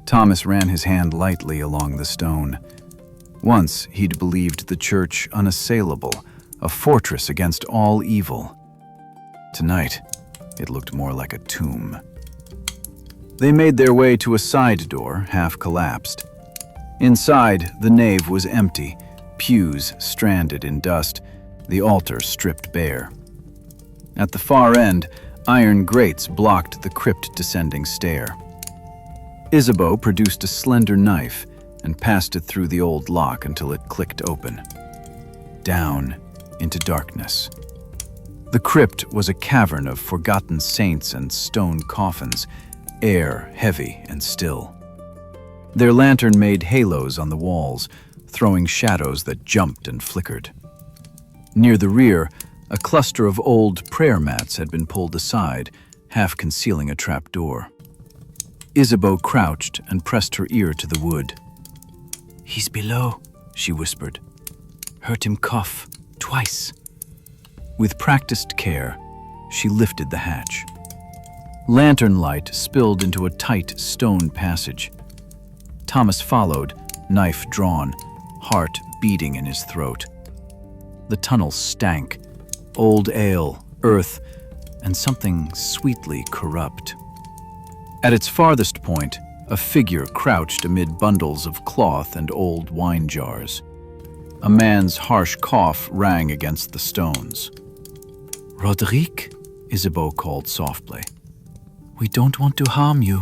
Thomas ran his hand lightly along the stone. Once he'd believed the church unassailable, a fortress against all evil. Tonight, it looked more like a tomb. They made their way to a side door, half collapsed. Inside, the nave was empty, pews stranded in dust, the altar stripped bare. At the far end, iron grates blocked the crypt-descending stair. Isabeau produced a slender knife and passed it through the old lock until it clicked open. Down into darkness. The crypt was a cavern of forgotten saints and stone coffins, air heavy and still. Their lantern made halos on the walls, throwing shadows that jumped and flickered. Near the rear, a cluster of old prayer mats had been pulled aside, half concealing a trap door. Isabeau crouched and pressed her ear to the wood. "He's below," she whispered. "Heard him cough twice." With practiced care, she lifted the hatch. Lantern light spilled into a tight stone passage. Thomas followed, knife drawn, heart beating in his throat. The tunnel stank, old ale, earth, and something sweetly corrupt. At its farthest point, a figure crouched amid bundles of cloth and old wine jars. A man's harsh cough rang against the stones. "Roderick," Isabeau called softly. "We don't want to harm you."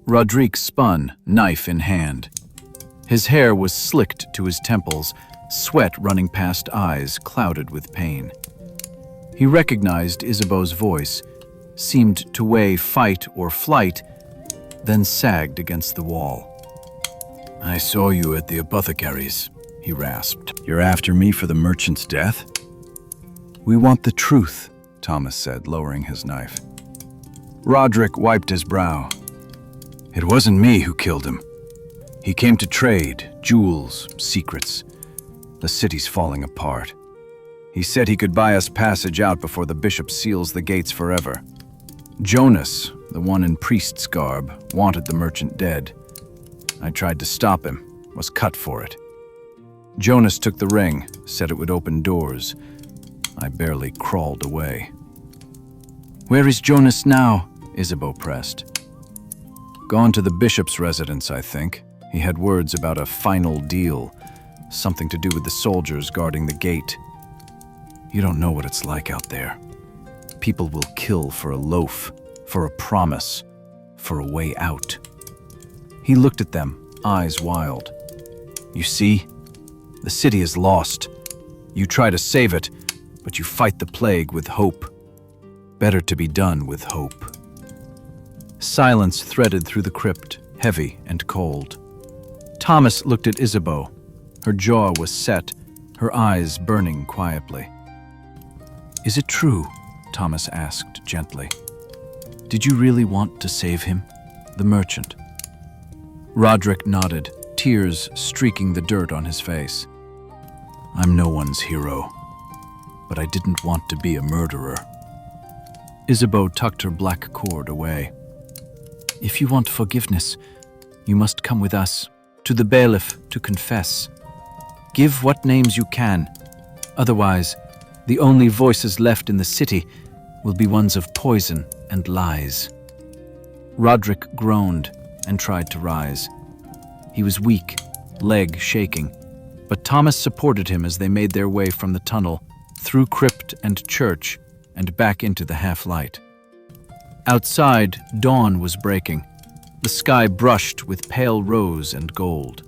Roderick spun, knife in hand. His hair was slicked to his temples, sweat running past eyes clouded with pain. He recognized Isabeau's voice, seemed to weigh fight or flight, then sagged against the wall. "I saw you at the apothecary's," he rasped. "You're after me for the merchant's death?" "We want the truth," Thomas said, lowering his knife. Roderick wiped his brow. "It wasn't me who killed him. He came to trade, jewels, secrets. The city's falling apart. He said he could buy us passage out before the bishop seals the gates forever. Jonas, the one in priest's garb, wanted the merchant dead. I tried to stop him, was cut for it. Jonas took the ring, said it would open doors. I barely crawled away." "Where is Jonas now?" Isabeau pressed. "Gone to the bishop's residence, I think. He had words about a final deal, something to do with the soldiers guarding the gate. You don't know what it's like out there. People will kill for a loaf, for a promise, for a way out." He looked at them, eyes wild. "You see? The city is lost. You try to save it, but you fight the plague with hope. Better to be done with hope." Silence threaded through the crypt, heavy and cold. Thomas looked at Isabeau. Her jaw was set, her eyes burning quietly. "Is it true?" Thomas asked gently. "Did you really want to save him, the merchant?" Roderick nodded, tears streaking the dirt on his face. "I'm no one's hero, but I didn't want to be a murderer." Isabeau tucked her black cord away. "If you want forgiveness, you must come with us, to the bailiff to confess. Give what names you can. Otherwise, the only voices left in the city will be ones of poison and lies." Roderick groaned and tried to rise. He was weak, leg shaking, but Thomas supported him as they made their way from the tunnel, through crypt and church, and back into the half-light. Outside, dawn was breaking. The sky brushed with pale rose and gold.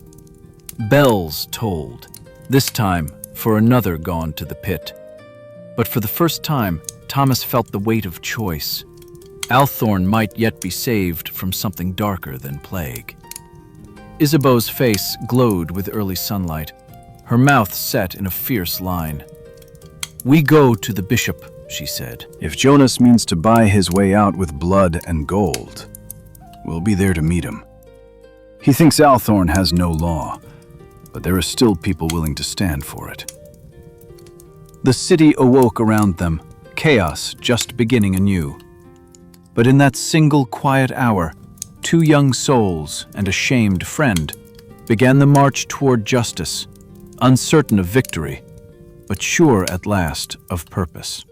Bells tolled, this time for another gone to the pit. But for the first time, Thomas felt the weight of choice. Althorn might yet be saved from something darker than plague. Isabeau's face glowed with early sunlight, her mouth set in a fierce line. "We go to the bishop," she said. "If Jonas means to buy his way out with blood and gold, we'll be there to meet him. He thinks Althorn has no law, but there are still people willing to stand for it." The city awoke around them, chaos just beginning anew. But in that single quiet hour, 2 young souls and a shamed friend began the march toward justice, uncertain of victory, but sure at last of purpose.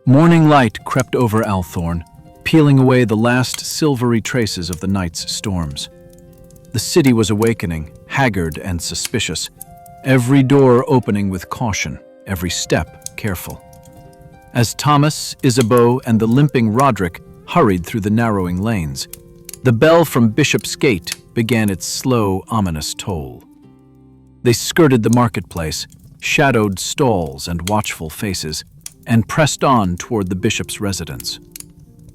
Morning light crept over Althorn, peeling away the last silvery traces of the night's storms. The city was awakening, haggard and suspicious, every door opening with caution, every step careful. As Thomas, Isabeau, and the limping Roderick hurried through the narrowing lanes, the bell from Bishop's Gate began its slow, ominous toll. They skirted the marketplace, shadowed stalls and watchful faces, and pressed on toward the bishop's residence.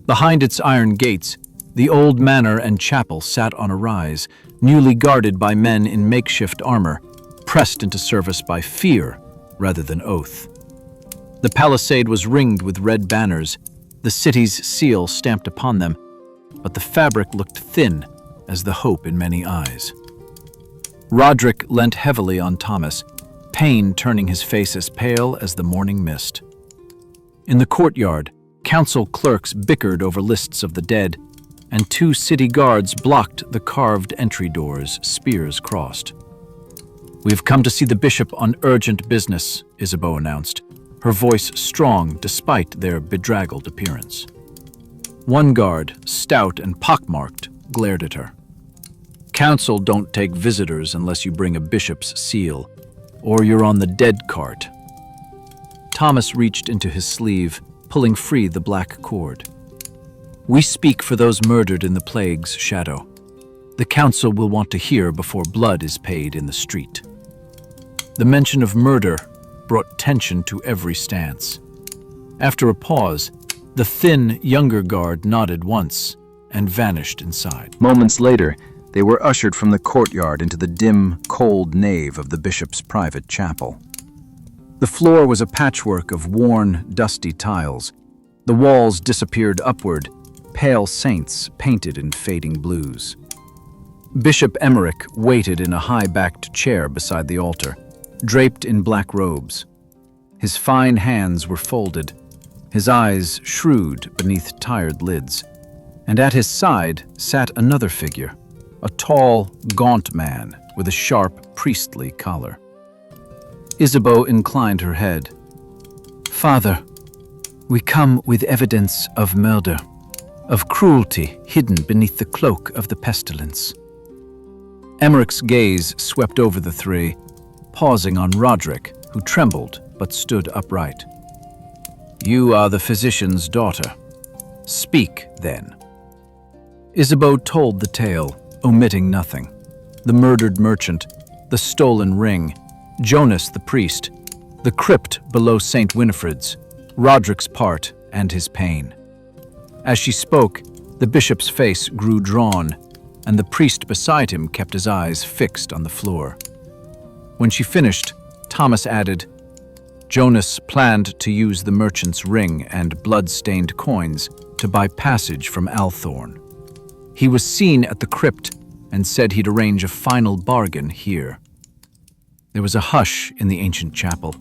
Behind its iron gates, The old manor and chapel sat on a rise, newly guarded by men in makeshift armor, pressed into service by fear rather than oath. The palisade was ringed with red banners, the city's seal stamped upon them, but the fabric looked thin as the hope in many eyes. Roderick leant heavily on Thomas, pain turning his face as pale as the morning mist. In the courtyard, council clerks bickered over lists of the dead, and 2 city guards blocked the carved entry doors, spears crossed. "We've come to see the bishop on urgent business," Isabeau announced, her voice strong despite their bedraggled appearance. One guard, stout and pockmarked, glared at her. "Council don't take visitors unless you bring a bishop's seal, or you're on the dead cart." Thomas reached into his sleeve, pulling free the black cord. "We speak for those murdered in the plague's shadow. The council will want to hear before blood is paid in the street." The mention of murder brought tension to every stance. After a pause, the thin, younger guard nodded once and vanished inside. Moments later, they were ushered from the courtyard into the dim, cold nave of the bishop's private chapel. The floor was a patchwork of worn, dusty tiles. The walls disappeared upward, pale saints painted in fading blues. Bishop Emmerich waited in a high-backed chair beside the altar, draped in black robes. His fine hands were folded, his eyes shrewd beneath tired lids, and at his side sat another figure, a tall, gaunt man with a sharp, priestly collar. Isabeau inclined her head. "Father, we come with evidence of murder, of cruelty hidden beneath the cloak of the pestilence." Emmerich's gaze swept over the 3, pausing on Roderick, who trembled but stood upright. "You are the physician's daughter. Speak, then." Isabeau told the tale, omitting nothing. The murdered merchant, the stolen ring, Jonas the priest, the crypt below St. Winifred's, Roderick's part and his pain. As she spoke, the bishop's face grew drawn, and the priest beside him kept his eyes fixed on the floor. When she finished, Thomas added, "Jonas planned to use the merchant's ring and blood-stained coins to buy passage from Althorn. He was seen at the crypt and said he'd arrange a final bargain here." There was a hush in the ancient chapel,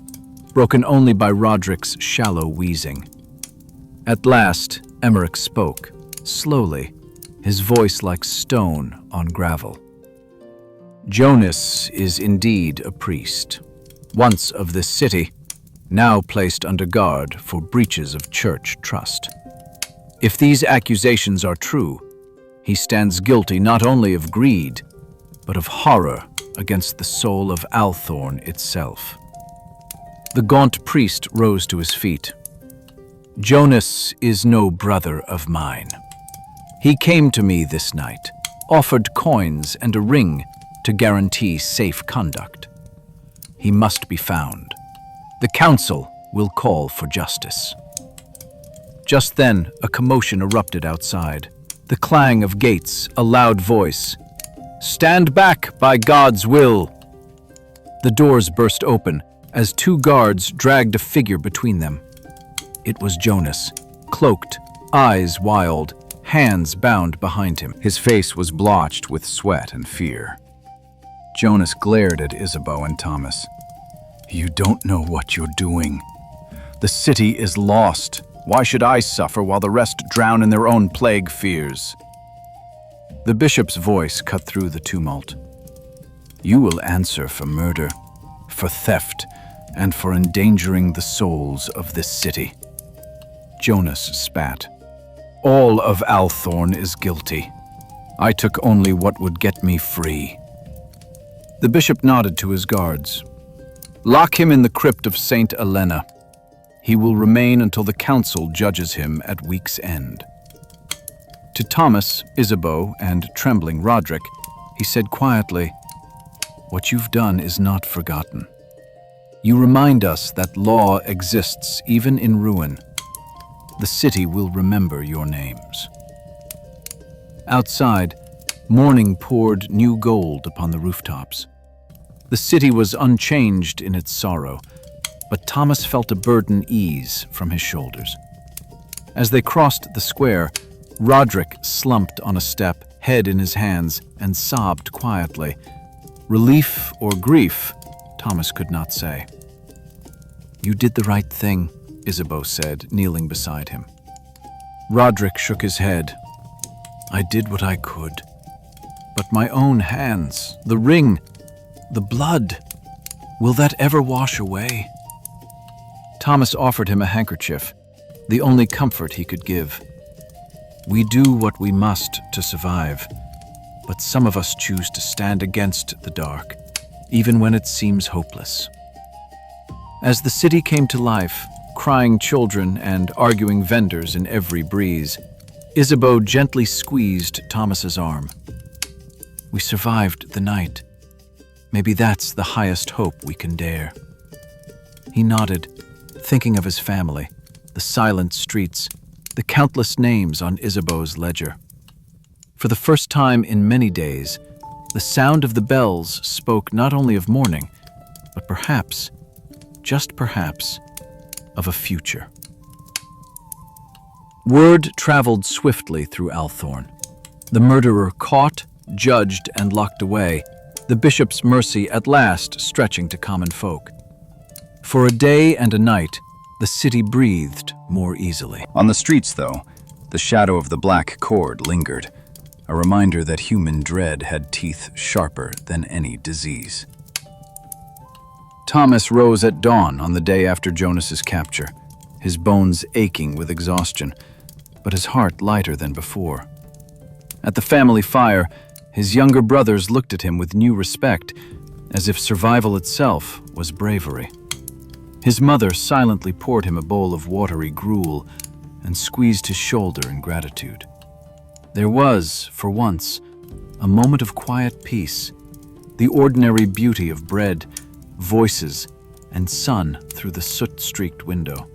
broken only by Roderick's shallow wheezing. At last, Emmerich spoke, slowly, his voice like stone on gravel. "Jonas is indeed a priest, once of this city, now placed under guard for breaches of church trust. If these accusations are true, he stands guilty not only of greed, but of horror against the soul of Althorn itself." The gaunt priest rose to his feet. "Jonas is no brother of mine. He came to me this night, offered coins and a ring to guarantee safe conduct. He must be found. The council will call for justice." Just then, a commotion erupted outside. The clang of gates, a loud voice. "Stand back, by God's will!" The doors burst open as 2 guards dragged a figure between them. It was Jonas, cloaked, eyes wild, hands bound behind him. His face was blotched with sweat and fear. Jonas glared at Isabeau and Thomas. "You don't know what you're doing. The city is lost. Why should I suffer while the rest drown in their own plague fears?" The bishop's voice cut through the tumult. "You will answer for murder, for theft, and for endangering the souls of this city." Jonas spat. "All of Althorn is guilty. I took only what would get me free." The bishop nodded to his guards. "Lock him in the crypt of Saint Elena. He will remain until the council judges him at week's end." To Thomas, Isabeau, and trembling Roderick, he said quietly, "What you've done is not forgotten. You remind us that law exists even in ruin. The city will remember your names." Outside, morning poured new gold upon the rooftops. The city was unchanged in its sorrow, but Thomas felt a burden ease from his shoulders. As they crossed the square, Roderick slumped on a step, head in his hands, and sobbed quietly. Relief or grief, Thomas could not say. "You did the right thing," Isabeau said, kneeling beside him. Roderick shook his head. "I did what I could. But my own hands, the ring, the blood, will that ever wash away?" Thomas offered him a handkerchief, the only comfort he could give. "We do what we must to survive, but some of us choose to stand against the dark, even when it seems hopeless." As the city came to life, crying children and arguing vendors in every breeze, Isabeau gently squeezed Thomas's arm. "We survived the night. Maybe that's the highest hope we can dare." He nodded, thinking of his family, the silent streets, the countless names on Isabeau's ledger. For the first time in many days, the sound of the bells spoke not only of morning, but perhaps, just perhaps, of a future. Word traveled swiftly through Althorn. The murderer caught, judged, and locked away, the bishop's mercy at last stretching to common folk. For a day and a night, the city breathed more easily. On the streets, though, the shadow of the black cord lingered, a reminder that human dread had teeth sharper than any disease. Thomas rose at dawn on the day after Jonas's capture, his bones aching with exhaustion, but his heart lighter than before. At the family fire, his younger brothers looked at him with new respect, as if survival itself was bravery. His mother silently poured him a bowl of watery gruel and squeezed his shoulder in gratitude. There was, for once, a moment of quiet peace, the ordinary beauty of bread, voices, and sun through the soot-streaked window.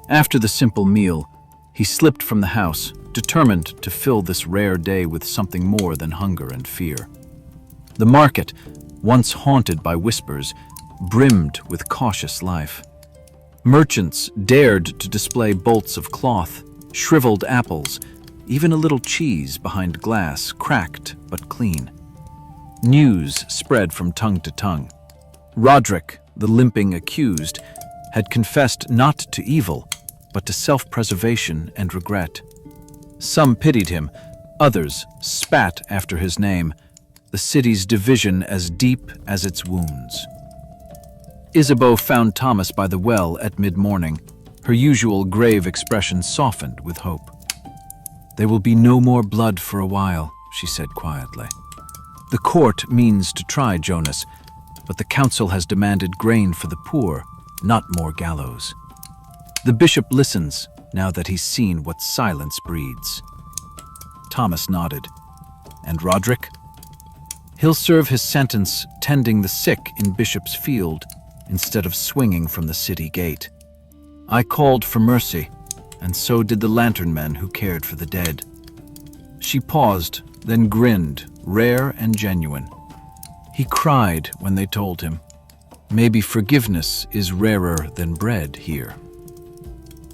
After the simple meal, he slipped from the house, determined to fill this rare day with something more than hunger and fear. The market, once haunted by whispers, brimmed with cautious life. Merchants dared to display bolts of cloth, shriveled apples, even a little cheese behind glass, cracked but clean. News spread from tongue to tongue. Roderick, the limping accused, had confessed not to evil, but to self-preservation and regret. Some pitied him, others spat after his name, the city's division as deep as its wounds. Isabeau found Thomas by the well at mid-morning, her usual grave expression softened with hope. "There will be no more blood for a while," she said quietly. "The court means to try Jonas, but the council has demanded grain for the poor, not more gallows. The bishop listens now that he's seen what silence breeds." Thomas nodded. "And Roderick?" "He'll serve his sentence tending the sick in Bishop's Field instead of swinging from the city gate. I called for mercy, and so did the lantern men who cared for the dead." She paused, then grinned, rare and genuine. He cried when they told him, "Maybe forgiveness is rarer than bread here."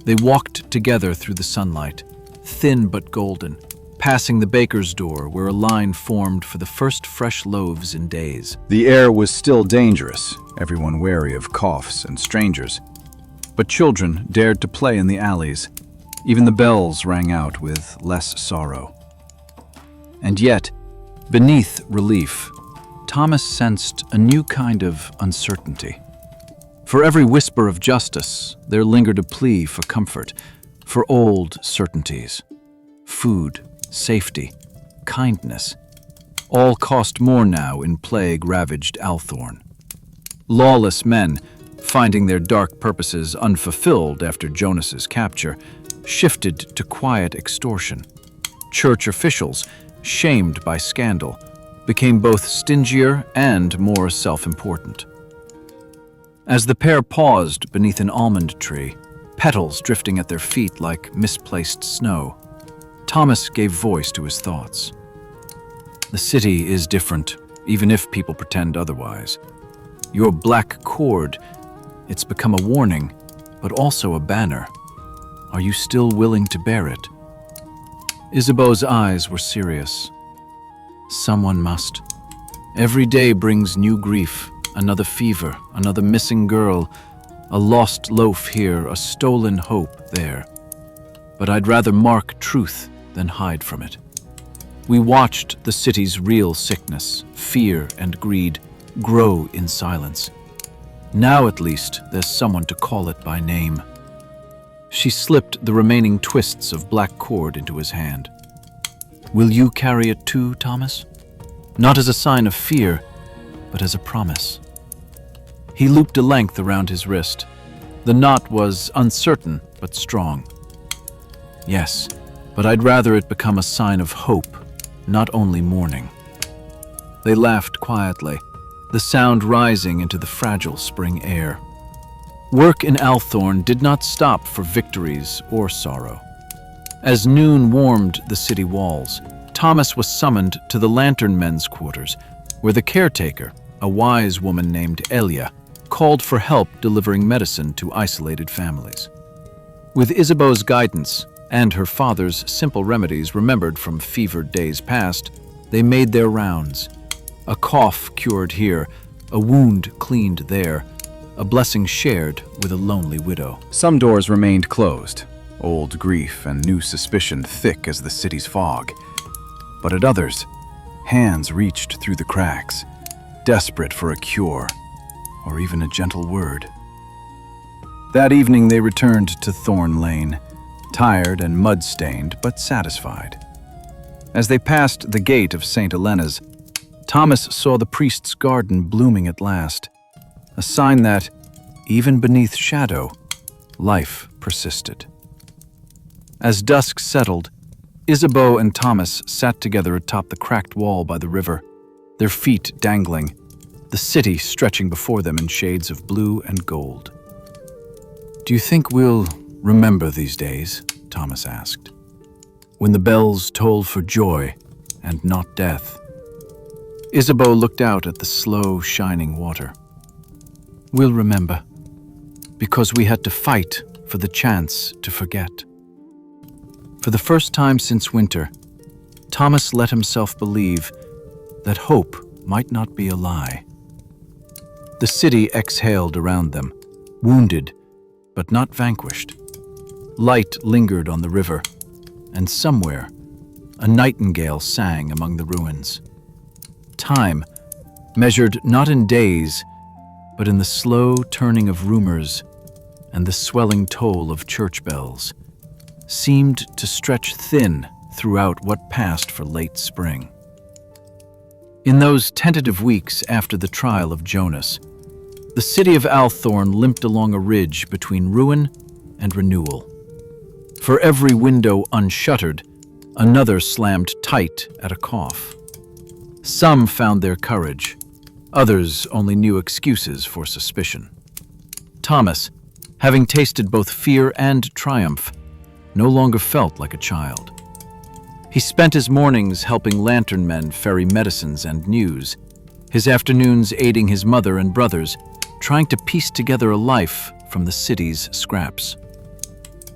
They walked together through the sunlight, thin but golden, passing the baker's door where a line formed for the first fresh loaves in days. The air was still dangerous, everyone wary of coughs and strangers. But children dared to play in the alleys. Even the bells rang out with less sorrow. And yet, beneath relief, Thomas sensed a new kind of uncertainty. For every whisper of justice, there lingered a plea for comfort, for old certainties. Food, safety, kindness, all cost more now in plague-ravaged Althorn. Lawless men, finding their dark purposes unfulfilled after Jonas's capture, shifted to quiet extortion. Church officials, shamed by scandal, became both stingier and more self-important. As the pair paused beneath an almond tree, petals drifting at their feet like misplaced snow, Thomas gave voice to his thoughts. The city is different, even if people pretend otherwise. Your black cord, it's become a warning, but also a banner. Are you still willing to bear it? Isabeau's eyes were serious. Someone must. Every day brings new grief, another fever, another missing girl, a lost loaf here, a stolen hope there. But I'd rather mark truth than hide from it. We watched the city's real sickness, fear and greed, grow in silence. Now at least there's someone to call it by name. She slipped the remaining twists of black cord into his hand. Will you carry it too, Thomas? Not as a sign of fear, but as a promise. He looped a length around his wrist. The knot was uncertain but strong. Yes, but I'd rather it become a sign of hope, not only mourning. They laughed quietly, the sound rising into the fragile spring air. Work in Althorn did not stop for victories or sorrow. As noon warmed the city walls, Thomas was summoned to the lantern men's quarters, where the caretaker, a wise woman named Elia, called for help delivering medicine to isolated families. With Isabeau's guidance and her father's simple remedies remembered from fevered days past, they made their rounds. A cough cured here, a wound cleaned there, a blessing shared with a lonely widow. Some doors remained closed, old grief and new suspicion thick as the city's fog. But at others, hands reached through the cracks, desperate for a cure, or even a gentle word. That evening they returned to Thorn Lane, tired and mud-stained, but satisfied. As they passed the gate of St. Helena's, Thomas saw the priest's garden blooming at last, a sign that, even beneath shadow, life persisted. As dusk settled, Isabeau and Thomas sat together atop the cracked wall by the river, their feet dangling, the city stretching before them in shades of blue and gold. "Do you think we'll remember these days?" Thomas asked. "When the bells toll for joy and not death." Isabeau looked out at the slow, shining water. "We'll remember, because we had to fight for the chance to forget." For the first time since winter, Thomas let himself believe that hope might not be a lie. The city exhaled around them, wounded but not vanquished. Light lingered on the river, and somewhere, a nightingale sang among the ruins. Time, measured not in days, but in the slow turning of rumors and the swelling toll of church bells, seemed to stretch thin throughout what passed for late spring. In those tentative weeks after the trial of Jonas, the city of Althorn limped along a ridge between ruin and renewal. For every window unshuttered, another slammed tight at a cough. Some found their courage, others only knew excuses for suspicion. Thomas, having tasted both fear and triumph, no longer felt like a child. He spent his mornings helping lantern men ferry medicines and news, his afternoons aiding his mother and brothers, trying to piece together a life from the city's scraps.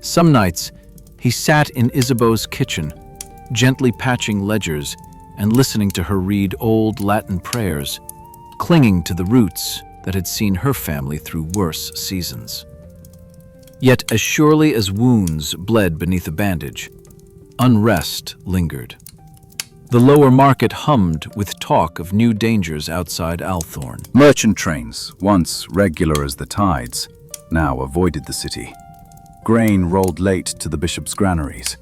Some nights, he sat in Isabeau's kitchen, gently patching ledgers and listening to her read old Latin prayers, clinging to the roots that had seen her family through worse seasons. Yet as surely as wounds bled beneath a bandage, unrest lingered. The lower market hummed with talk of new dangers outside Althorn. Merchant trains, once regular as the tides, now avoided the city. Grain rolled late to the bishop's granaries.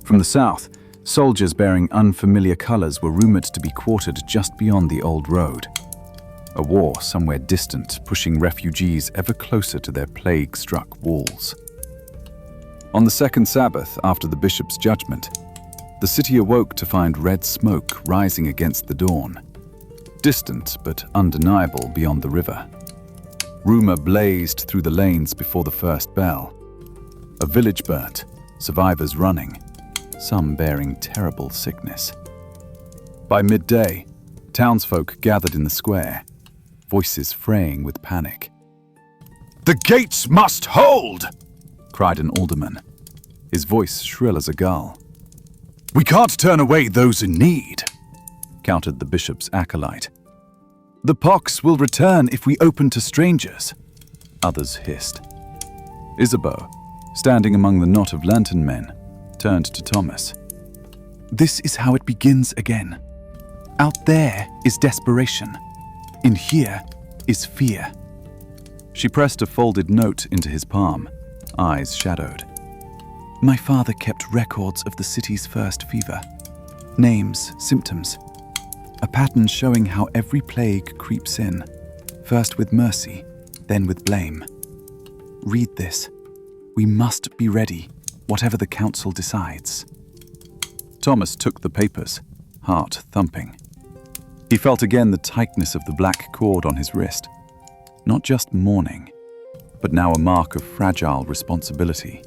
From the south, soldiers bearing unfamiliar colors were rumored to be quartered just beyond the old road. A war somewhere distant, pushing refugees ever closer to their plague-struck walls. On the second Sabbath after the bishop's judgment, the city awoke to find red smoke rising against the dawn, distant but undeniable beyond the river. Rumor blazed through the lanes before the first bell. A village burnt, survivors running, some bearing terrible sickness. By midday, townsfolk gathered in the square, voices fraying with panic. The gates must hold! Cried an alderman, his voice shrill as a gull. We can't turn away those in need, Countered the bishop's acolyte. The pox will return if we open to strangers. Others hissed. Isabeau, standing among the knot of lantern men, turned to Thomas. This is how it begins again. Out there is desperation. In here is fear. She pressed a folded note into his palm, eyes shadowed. My father kept records of the city's first fever. Names, symptoms. A pattern showing how every plague creeps in, first with mercy, then with blame. Read this. We must be ready, whatever the council decides. Thomas took the papers, heart thumping. He felt again the tightness of the black cord on his wrist. Not just mourning, but now a mark of fragile responsibility.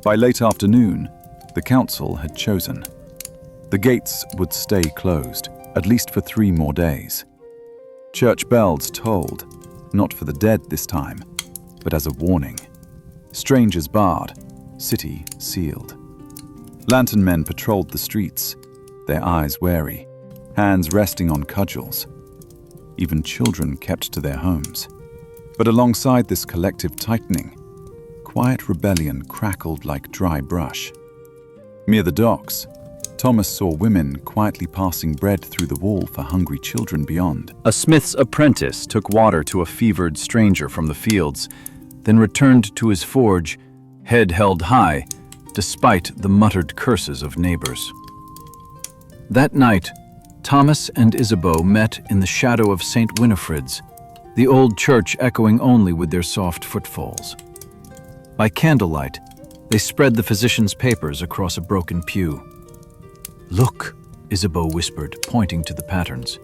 By late afternoon, the council had chosen. The gates would stay closed, at least for 3 more days. Church bells tolled, not for the dead this time, but as a warning. Strangers barred, city sealed. Lantern men patrolled the streets, their eyes wary, hands resting on cudgels. Even children kept to their homes. But alongside this collective tightening, quiet rebellion crackled like dry brush. Near the docks, Thomas saw women quietly passing bread through the wall for hungry children beyond. A smith's apprentice took water to a fevered stranger from the fields, then returned to his forge, head held high, despite the muttered curses of neighbors. That night, Thomas and Isabeau met in the shadow of St. Winifred's, the old church echoing only with their soft footfalls. By candlelight, they spread the physician's papers across a broken pew. Look, Isabeau whispered, pointing to the patterns.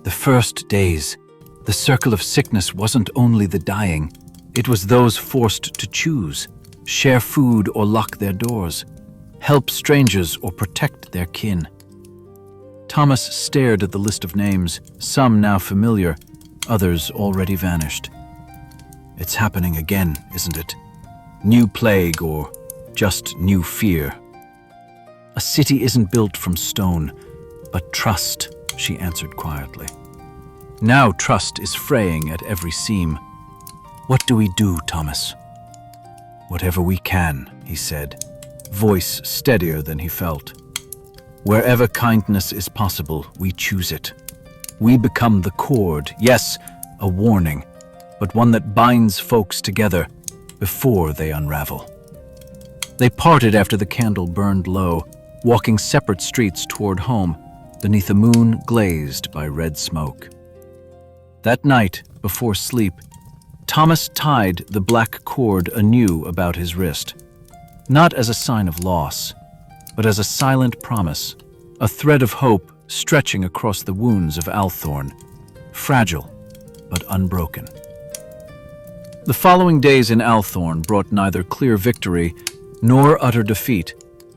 The first days, the circle of sickness wasn't only the dying, it was those forced to choose, share food or lock their doors, help strangers or protect their kin. Thomas stared at the list of names, some now familiar, others already vanished. It's happening again, isn't it? New plague or just new fear. A city isn't built from stone, but trust, she answered quietly. Now trust is fraying at every seam. What do we do, Thomas? Whatever we can, he said, voice steadier than he felt. Wherever kindness is possible, we choose it. We become the cord, yes, a warning, but one that binds folks together before they unravel. They parted after the candle burned low, walking separate streets toward home, beneath a moon glazed by red smoke. That night, before sleep, Thomas tied the black cord anew about his wrist, not as a sign of loss, but as a silent promise, a thread of hope stretching across the wounds of Althorn, fragile but unbroken. The following days in Althorn brought neither clear victory nor utter defeat,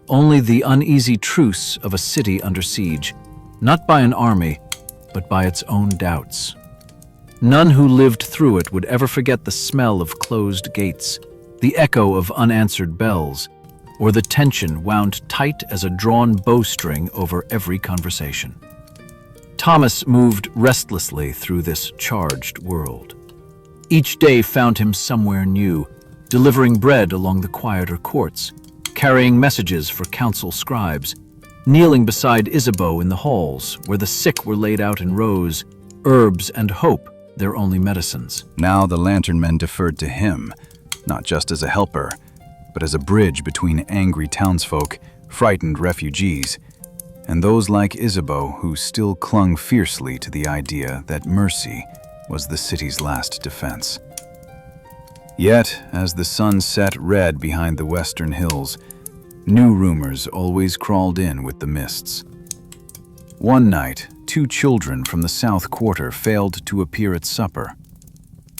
only the uneasy truce of a city under siege, not by an army, but by its own doubts. None who lived through it would ever forget the smell of closed gates, the echo of unanswered bells, or the tension wound tight as a drawn bowstring over every conversation. Thomas moved restlessly through this charged world. Each day found him somewhere new, delivering bread along the quieter courts, carrying messages for council scribes, kneeling beside Isabeau in the halls where the sick were laid out in rows, herbs and hope their only medicines. Now the lantern men deferred to him, not just as a helper, but as a bridge between angry townsfolk, frightened refugees, and those like Isabeau who still clung fiercely to the idea that mercy was the city's last defense. Yet, as the sun set red behind the western hills, new rumors always crawled in with the mists. One night, 2 children from the south quarter failed to appear at supper.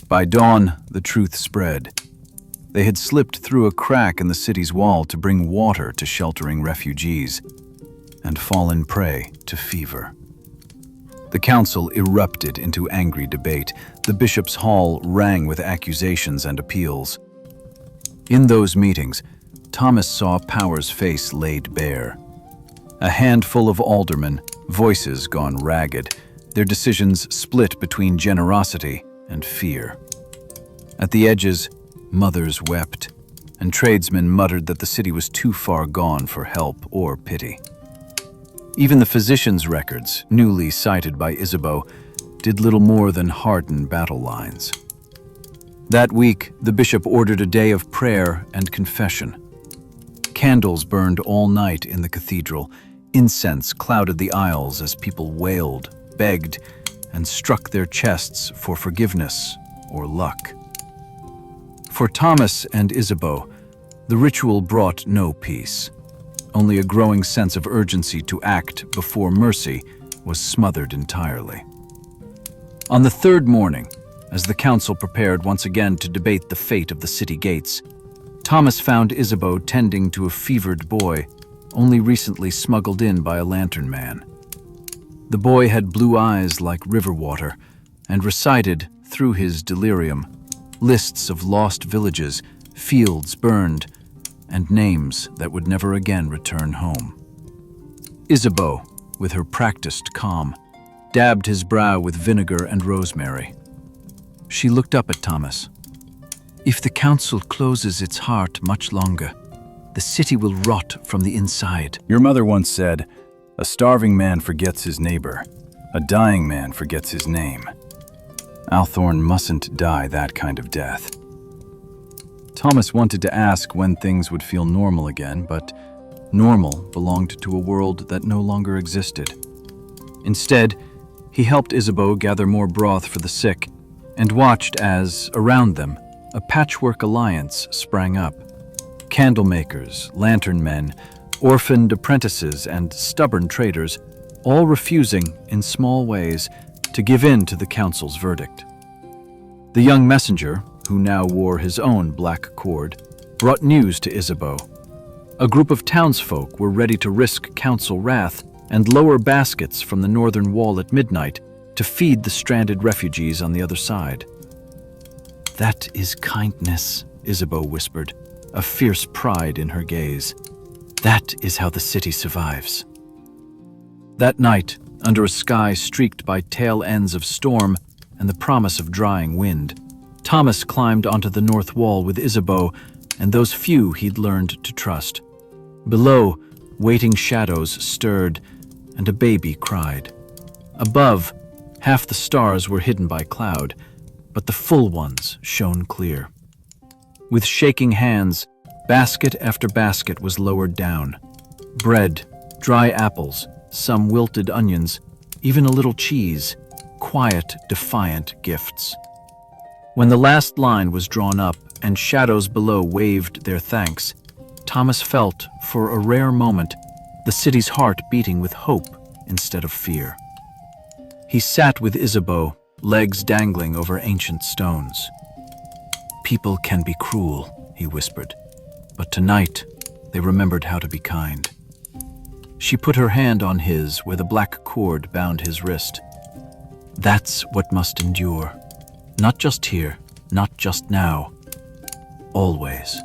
By dawn, the truth spread. They had slipped through a crack in the city's wall to bring water to sheltering refugees and fallen prey to fever. The council erupted into angry debate. The bishop's hall rang with accusations and appeals. In those meetings, Thomas saw power's face laid bare. A handful of aldermen, voices gone ragged, their decisions split between generosity and fear. At the edges, mothers wept, and tradesmen muttered that the city was too far gone for help or pity. Even the physicians' records, newly cited by Isabeau, did little more than harden battle lines. That week, the bishop ordered a day of prayer and confession. Candles burned all night in the cathedral. Incense clouded the aisles as people wailed, begged, and struck their chests for forgiveness or luck. For Thomas and Isabeau, the ritual brought no peace. Only a growing sense of urgency to act before mercy was smothered entirely. On the third morning, as the council prepared once again to debate the fate of the city gates, Thomas found Isabeau tending to a fevered boy, only recently smuggled in by a lantern man. The boy had blue eyes like river water and recited, through his delirium, lists of lost villages, fields burned, and names that would never again return home. Isabeau, with her practiced calm, dabbed his brow with vinegar and rosemary. She looked up at Thomas. "If the council closes its heart much longer, the city will rot from the inside." Your mother once said, "A starving man forgets his neighbor. A dying man forgets his name." Althorn mustn't die that kind of death. Thomas wanted to ask when things would feel normal again, but normal belonged to a world that no longer existed. Instead, he helped Isabeau gather more broth for the sick and watched as, around them, a patchwork alliance sprang up. Candlemakers, lantern men, orphaned apprentices, and stubborn traders, all refusing, in small ways, to give in to the council's verdict. The young messenger, who now wore his own black cord, brought news to Isabeau. A group of townsfolk were ready to risk council wrath and lower baskets from the northern wall at midnight to feed the stranded refugees on the other side. "That is kindness," Isabeau whispered, a fierce pride in her gaze. "That is how the city survives." That night, under a sky streaked by tail ends of storm and the promise of drying wind, Thomas climbed onto the north wall with Isabeau and those few he'd learned to trust. Below, waiting shadows stirred, and a baby cried. Above, half the stars were hidden by cloud, but the full ones shone clear. With shaking hands, basket after basket was lowered down. Bread, dry apples, some wilted onions, even a little cheese, quiet, defiant gifts. When the last line was drawn up and shadows below waved their thanks, Thomas felt, for a rare moment, the city's heart beating with hope instead of fear. He sat with Isabeau, legs dangling over ancient stones. "People can be cruel," he whispered, "but tonight they remembered how to be kind." She put her hand on his where the black cord bound his wrist. "That's what must endure. Not just here, not just now. Always."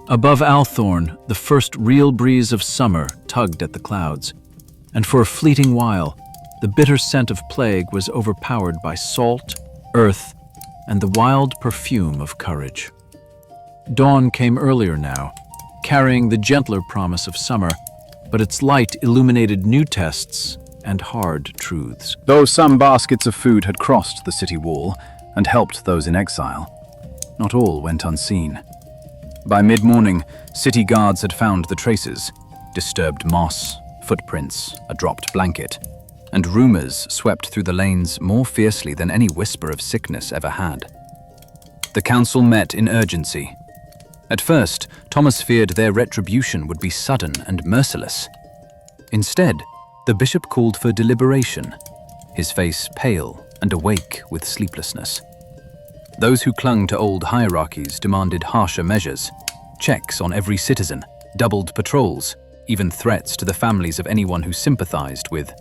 Above Althorn, the first real breeze of summer tugged at the clouds, and for a fleeting while, the bitter scent of plague was overpowered by salt, earth, and the wild perfume of courage. Dawn came earlier now, carrying the gentler promise of summer, but its light illuminated new tests and hard truths. Though some baskets of food had crossed the city wall and helped those in exile, not all went unseen. By mid-morning, city guards had found the traces: disturbed moss, footprints, a dropped blanket, and rumors swept through the lanes more fiercely than any whisper of sickness ever had. The council met in urgency. At first, Thomas feared their retribution would be sudden and merciless. Instead, the bishop called for deliberation, his face pale and awake with sleeplessness. Those who clung to old hierarchies demanded harsher measures, checks on every citizen, doubled patrols, even threats to the families of anyone who sympathized with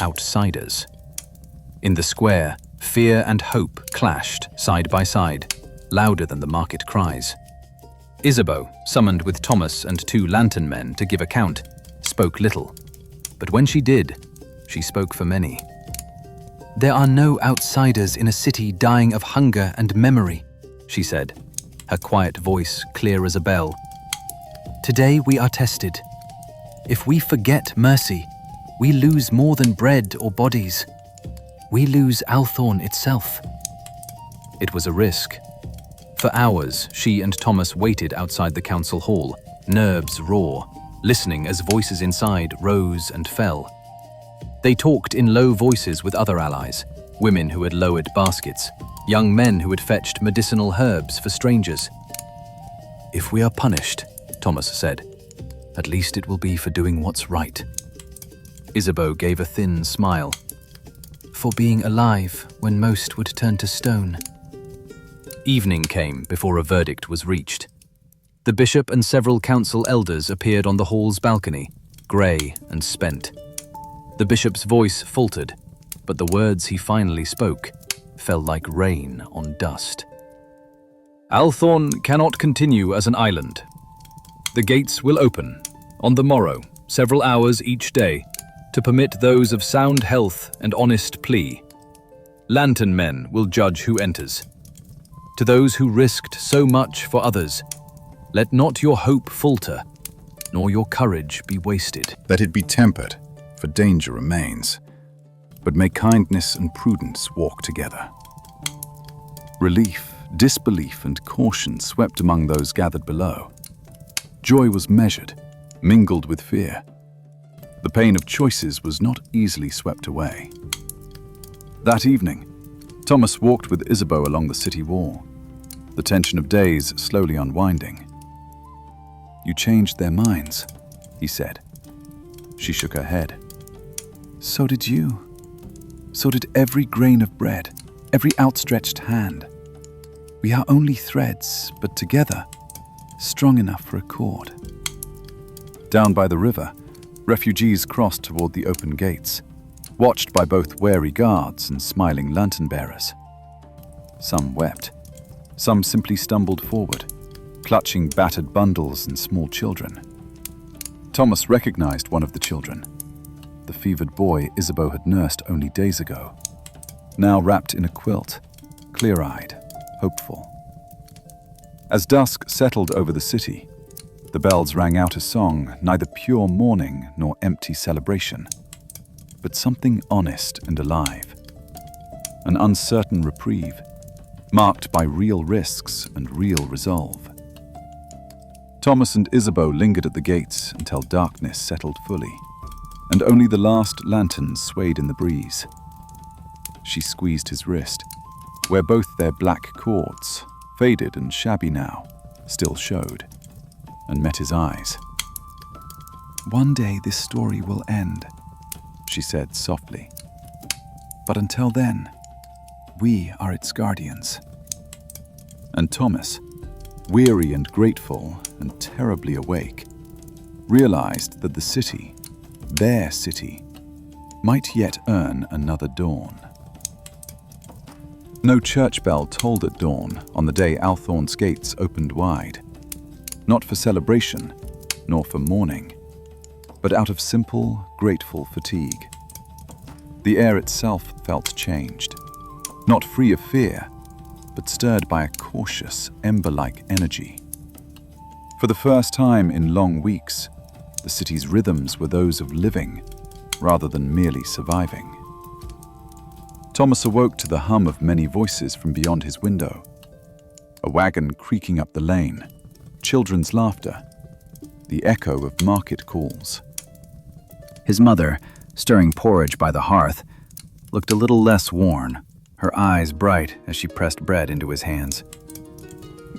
outsiders. In the square, fear and hope clashed side by side, louder than the market cries. Isabeau, summoned with Thomas and 2 lantern men to give account, spoke little. But when she did, she spoke for many. "There are no outsiders in a city dying of hunger and memory," she said, her quiet voice clear as a bell. "Today we are tested. If we forget mercy, we lose more than bread or bodies. We lose Althorn itself." It was a risk. For hours, she and Thomas waited outside the council hall, nerves raw, listening as voices inside rose and fell. They talked in low voices with other allies, women who had lowered baskets, young men who had fetched medicinal herbs for strangers. "If we are punished," Thomas said, "at least it will be for doing what's right." Isabeau gave a thin smile. "For being alive when most would turn to stone." Evening came before a verdict was reached. The bishop and several council elders appeared on the hall's balcony, grey and spent. The bishop's voice faltered, but the words he finally spoke fell like rain on dust. "Althorn cannot continue as an island. The gates will open, on the morrow, several hours each day, to permit those of sound health and honest plea. Lantern men will judge who enters. To those who risked so much for others, let not your hope falter, nor your courage be wasted." Let it be tempered, for danger remains. But may kindness and prudence walk together. Relief, disbelief, and caution swept among those gathered below. Joy was measured, mingled with fear. The pain of choices was not easily swept away. That evening, Thomas walked with Isabeau along the city wall, the tension of days slowly unwinding. "You changed their minds," he said. She shook her head. "So did you. So did every grain of bread, every outstretched hand. We are only threads, but together, strong enough for a cord." Down by the river, refugees crossed toward the open gates, watched by both wary guards and smiling lantern bearers. Some wept. Some simply stumbled forward, clutching battered bundles and small children. Thomas recognized one of the children, the fevered boy Isabeau had nursed only days ago, now wrapped in a quilt, clear-eyed, hopeful. As dusk settled over the city, the bells rang out a song neither pure mourning nor empty celebration, but something honest and alive. An uncertain reprieve, marked by real risks and real resolve. Thomas and Isabeau lingered at the gates until darkness settled fully, and only the last lanterns swayed in the breeze. She squeezed his wrist, where both their black cords, faded and shabby now, still showed, and met his eyes. "One day this story will end," she said softly. "But until then, we are its guardians." And Thomas, weary and grateful and terribly awake, realized that the city, their city, might yet earn another dawn. No church bell tolled at dawn on the day Althorn's gates opened wide, not for celebration, nor for mourning, but out of simple, grateful fatigue. The air itself felt changed, not free of fear, but stirred by a cautious, ember-like energy. For the first time in long weeks, the city's rhythms were those of living, rather than merely surviving. Thomas awoke to the hum of many voices from beyond his window. A wagon creaking up the lane, children's laughter, the echo of market calls. His mother, stirring porridge by the hearth, looked a little less worn, her eyes bright as she pressed bread into his hands.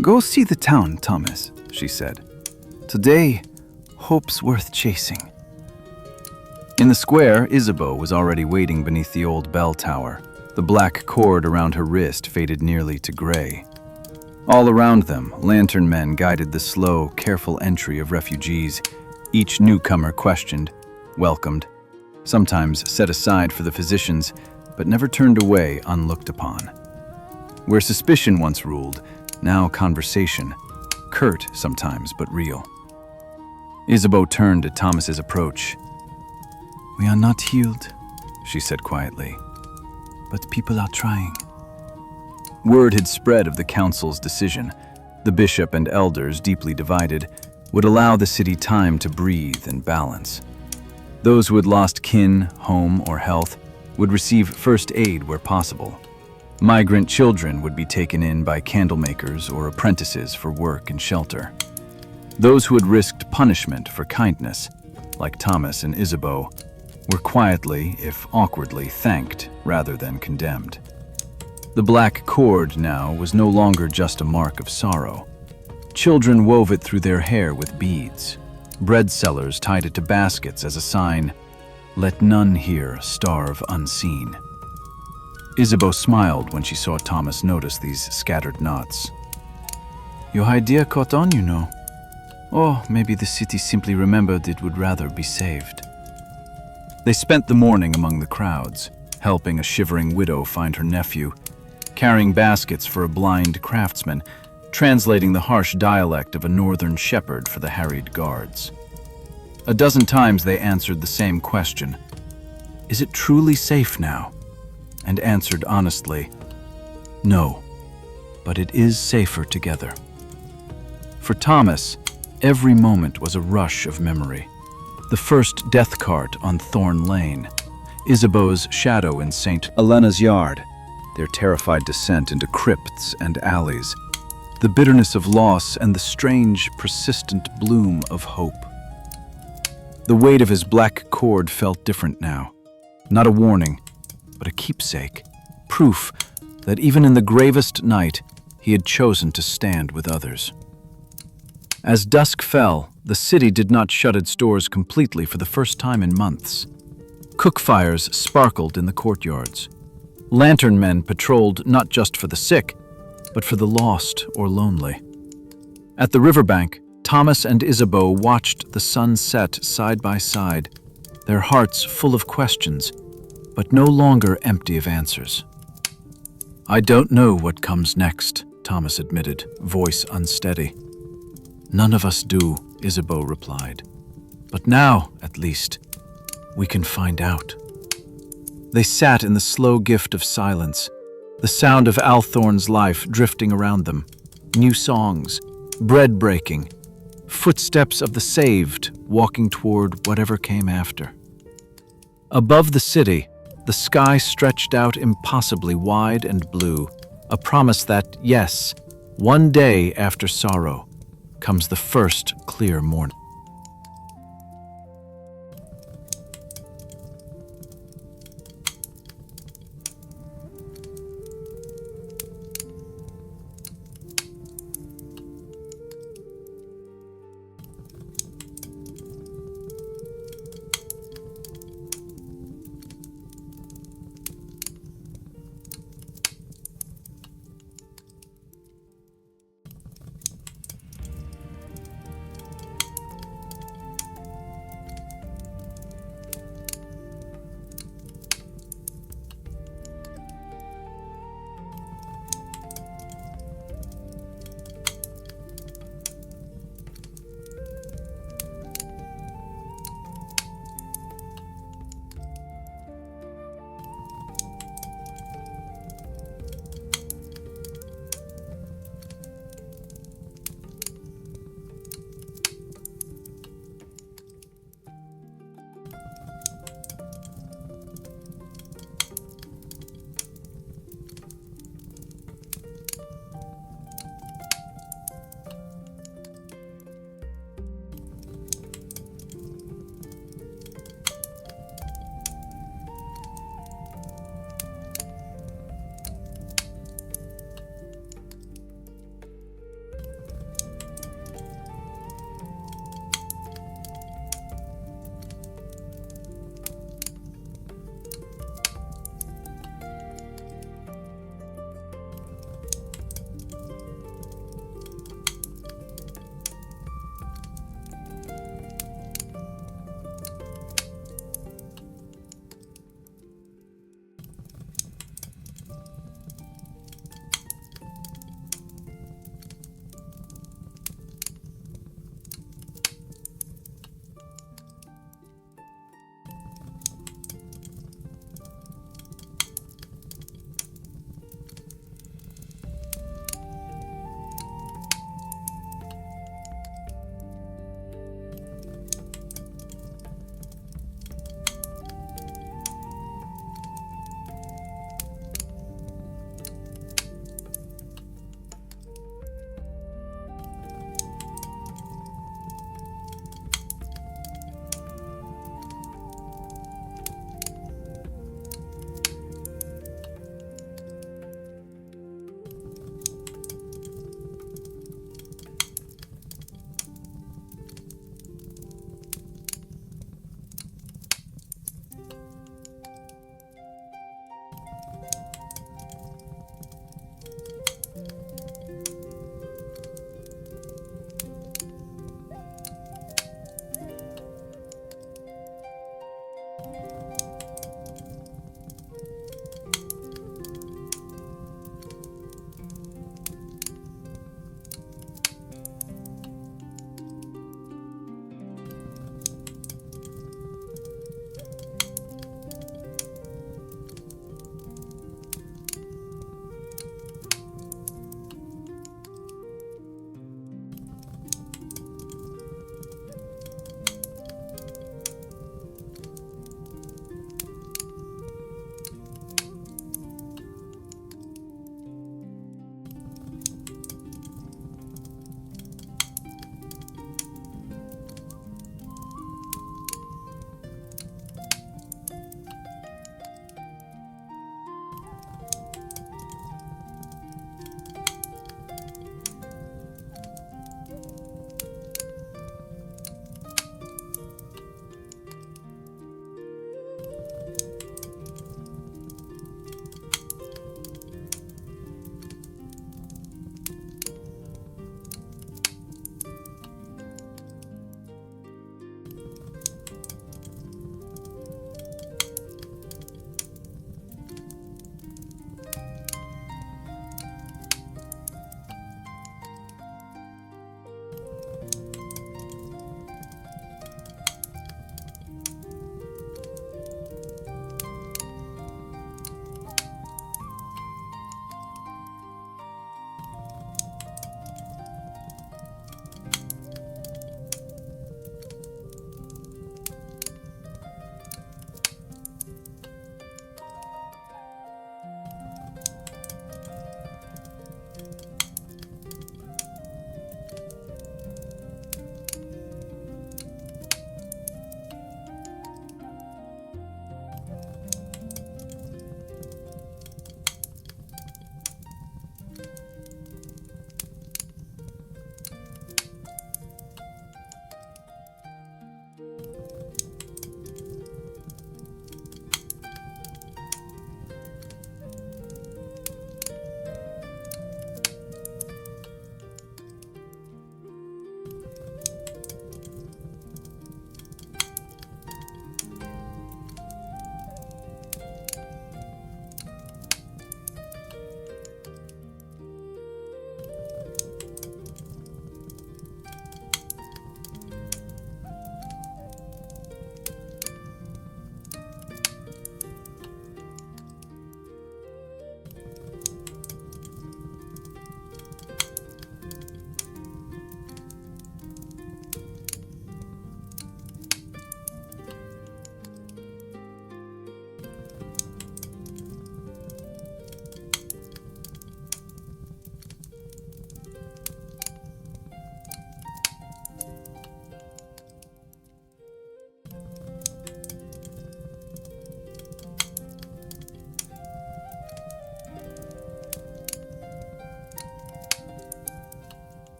"Go see the town, Thomas," she said. "Today, hope's worth chasing." In the square, Isabeau was already waiting beneath the old bell tower, The black cord around her wrist faded nearly to gray. All around them, lantern men guided the slow, careful entry of refugees, each newcomer questioned, welcomed, sometimes set aside for the physicians, but never turned away unlooked upon. Where suspicion once ruled, now conversation, curt sometimes but real. Isabeau turned at Thomas's approach. "We are not healed," she said quietly, "but people are trying." Word had spread of the council's decision. The bishop and elders, deeply divided, would allow the city time to breathe and balance. Those who had lost kin, home, or health would receive first aid where possible. Migrant children would be taken in by candlemakers or apprentices for work and shelter. Those who had risked punishment for kindness, like Thomas and Isabeau, were quietly, if awkwardly, thanked rather than condemned. The black cord now was no longer just a mark of sorrow. Children wove it through their hair with beads. Bread sellers tied it to baskets as a sign, "Let none here starve unseen." Isabeau smiled when she saw Thomas notice these scattered knots. "Your idea caught on, you know. Or maybe the city simply remembered it would rather be saved." They spent the morning among the crowds, helping a shivering widow find her nephew, carrying baskets for a blind craftsman, translating the harsh dialect of a northern shepherd for the harried guards. A dozen times they answered the same question, "Is it truly safe now?" And answered honestly, "No, but it is safer together." For Thomas, every moment was a rush of memory. The first death cart on Thorn Lane, Isabeau's shadow in St. Elena's yard, their terrified descent into crypts and alleys, the bitterness of loss and the strange, persistent bloom of hope. The weight of his black cord felt different now. Not a warning, but a keepsake, proof that even in the gravest night, he had chosen to stand with others. As dusk fell, the city did not shut its doors completely for the first time in months. Cook fires sparkled in the courtyards. Lantern men patrolled not just for the sick, but for the lost or lonely. At the riverbank, Thomas and Isabeau watched the sun set side by side, their hearts full of questions, but no longer empty of answers. "I don't know what comes next," Thomas admitted, voice unsteady. "None of us do," Isabeau replied. "But now, at least, we can find out." They sat in the slow gift of silence, the sound of Althorn's life drifting around them, new songs, bread breaking, footsteps of the saved walking toward whatever came after. Above the city, the sky stretched out impossibly wide and blue, a promise that, yes, one day after sorrow comes the first clear morning.